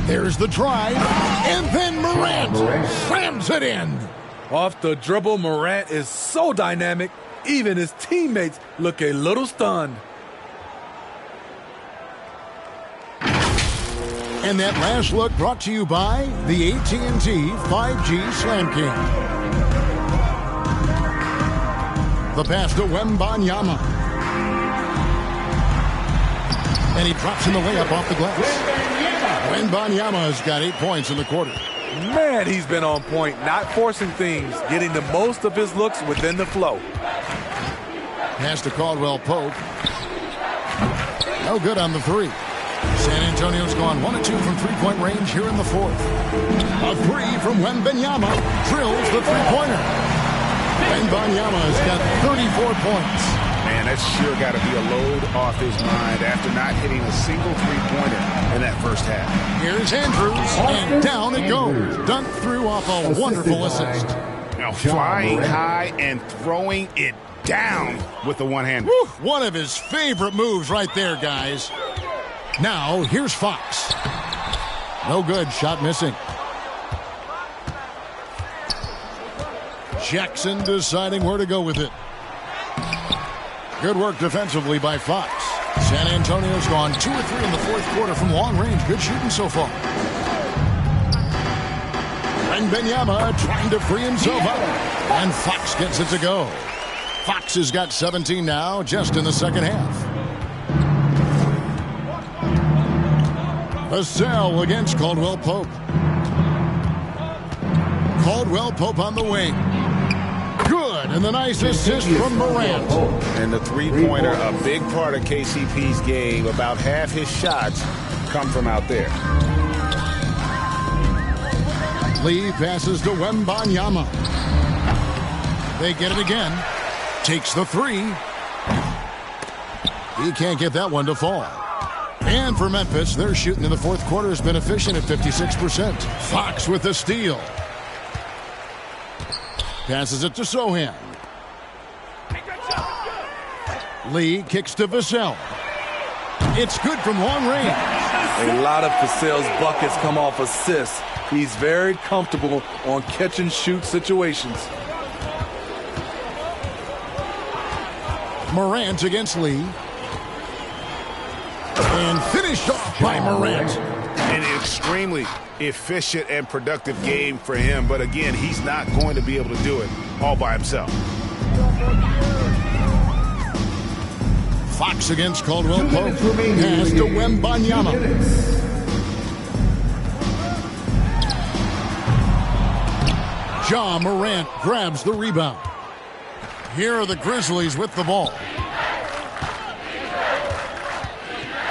[SPEAKER 1] There's the drive. And then Morant slams it in.
[SPEAKER 2] Off the dribble, Morant is so dynamic. Even his teammates look a little stunned.
[SPEAKER 1] And that last look brought to you by the AT&T 5G Slam King. The pass to Wembanyama. And he drops in the layup off the glass. Wembanyama's got 8 points in the quarter.
[SPEAKER 2] Man, he's been on point, not forcing things, getting the most of his looks within the flow.
[SPEAKER 1] Pass to Caldwell Pope. No good on the three. San Antonio's gone 1 of 2 from three-point range here in the fourth. A three from Wembanyama drills the three-pointer. Wembanyama's got 34 points.
[SPEAKER 9] Man, that's sure got to be a load off his mind after not hitting a single three-pointer in that first half.
[SPEAKER 1] Here's Andrews, and down it goes. Dunked through off a wonderful assist.
[SPEAKER 9] Now flying high and throwing it down with the one-hander.
[SPEAKER 1] One of his favorite moves right there, guys. Now, here's Fox. No good. Shot missing. Jackson deciding where to go with it. Good work defensively by Fox. San Antonio's gone 2 of 3 in the fourth quarter from long range. Good shooting so far. Wembanyama trying to free himself out. And Fox gets it to go. Fox has got 17 now, just in the second half. Vassell against Caldwell Pope. Caldwell Pope on the wing. Good, and the nice assist from Morant.
[SPEAKER 9] And the three-pointer, a big part of KCP's game. About half his shots come from out there.
[SPEAKER 1] Lee passes to Wembanyama. They get it again. Takes the three. He can't get that one to fall. And for Memphis, their shooting in the fourth quarter has been efficient at 56%. Fox with the steal. Passes it to Zohan. Lee kicks to Vassell. It's good from long range.
[SPEAKER 2] A lot of Vassell's buckets come off assists. He's very comfortable on catch-and-shoot situations.
[SPEAKER 1] Morant against Lee. And finished off by Morant.
[SPEAKER 9] An extremely efficient and productive game for him. But again, he's not going to be able to do it all by himself.
[SPEAKER 1] Fox against Caldwell Pope. Pass to Wembanyama. Ja Morant grabs the rebound. Here are the Grizzlies with the ball.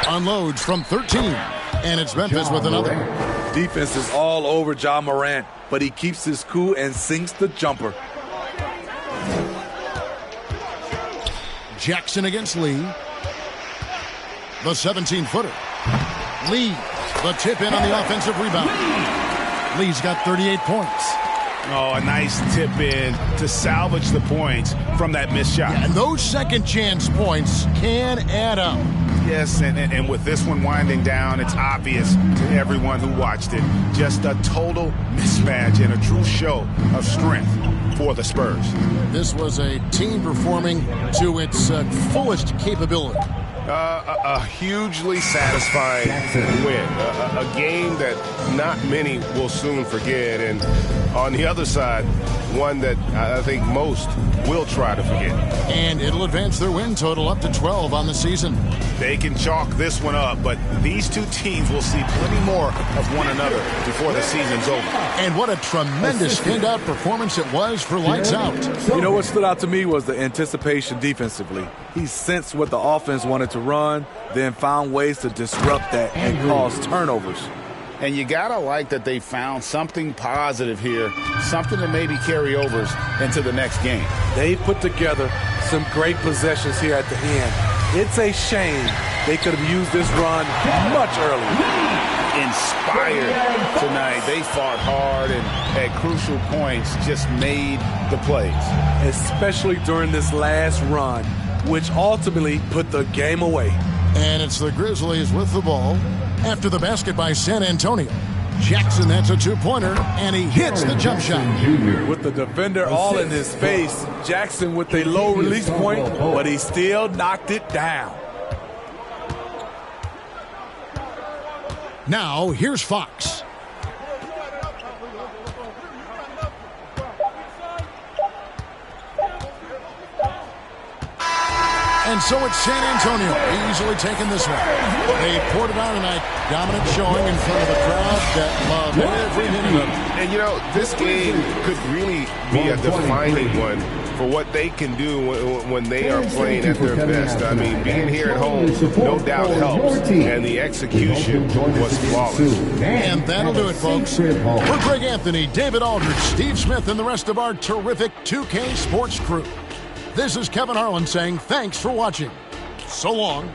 [SPEAKER 1] Unloads from 13. And it's Memphis with another.
[SPEAKER 2] Defense is all over Ja Morant, but he keeps his cool and sinks the jumper.
[SPEAKER 1] Jackson against Lee. The 17-footer. Lee, the tip in on the offensive rebound. Lee's got 38 points.
[SPEAKER 9] Oh, a nice tip in to salvage the points from that missed shot.
[SPEAKER 1] Yeah, and those second chance points can add up.
[SPEAKER 9] Yes, and with this one winding down, it's obvious to everyone who watched it. Just a total mismatch and a true show of strength for the Spurs.
[SPEAKER 1] This was a team performing to its fullest capability.
[SPEAKER 8] A hugely satisfying win. A game that not many will soon forget. And on the other side, one that I think most will try to forget.
[SPEAKER 1] And it'll advance their win total up to 12 on the season.
[SPEAKER 9] They can chalk this one up, but these two teams will see plenty more of one another before the season's over.
[SPEAKER 1] And what a tremendous standout performance it was for Lights Out.
[SPEAKER 2] You know what stood out to me was the anticipation defensively. He sensed what the offense wanted to run, then found ways to disrupt that and cause turnovers.
[SPEAKER 3] And you got to like that they found something positive here, something to maybe carry overs into the next game.
[SPEAKER 2] They put together some great possessions here at the end. It's a shame they could have used this run much earlier.
[SPEAKER 3] Inspired tonight. They fought hard and at crucial points just made the plays.
[SPEAKER 2] Especially during this last run, which ultimately put the game away.
[SPEAKER 1] And it's the Grizzlies with the ball after the basket by San Antonio. Jackson, that's a two-pointer, and he hits the jump shot.
[SPEAKER 2] With the defender all in his face, Jackson with a low release point, but he still knocked it down.
[SPEAKER 1] Now, here's Fox. And so it's San Antonio easily taking this one. They poured it on tonight. Dominant showing in front of the crowd that loved every minute of it.
[SPEAKER 8] And, you know, this game could really be a defining one for what they can do when they are playing at their best. I mean, being here at home, no doubt helps. And the execution was flawless.
[SPEAKER 1] And that'll do it, folks. For Greg Anthony, David Aldridge, Steve Smith, and the rest of our terrific 2K Sports crew, this is Kevin Harlan saying thanks for watching. So long.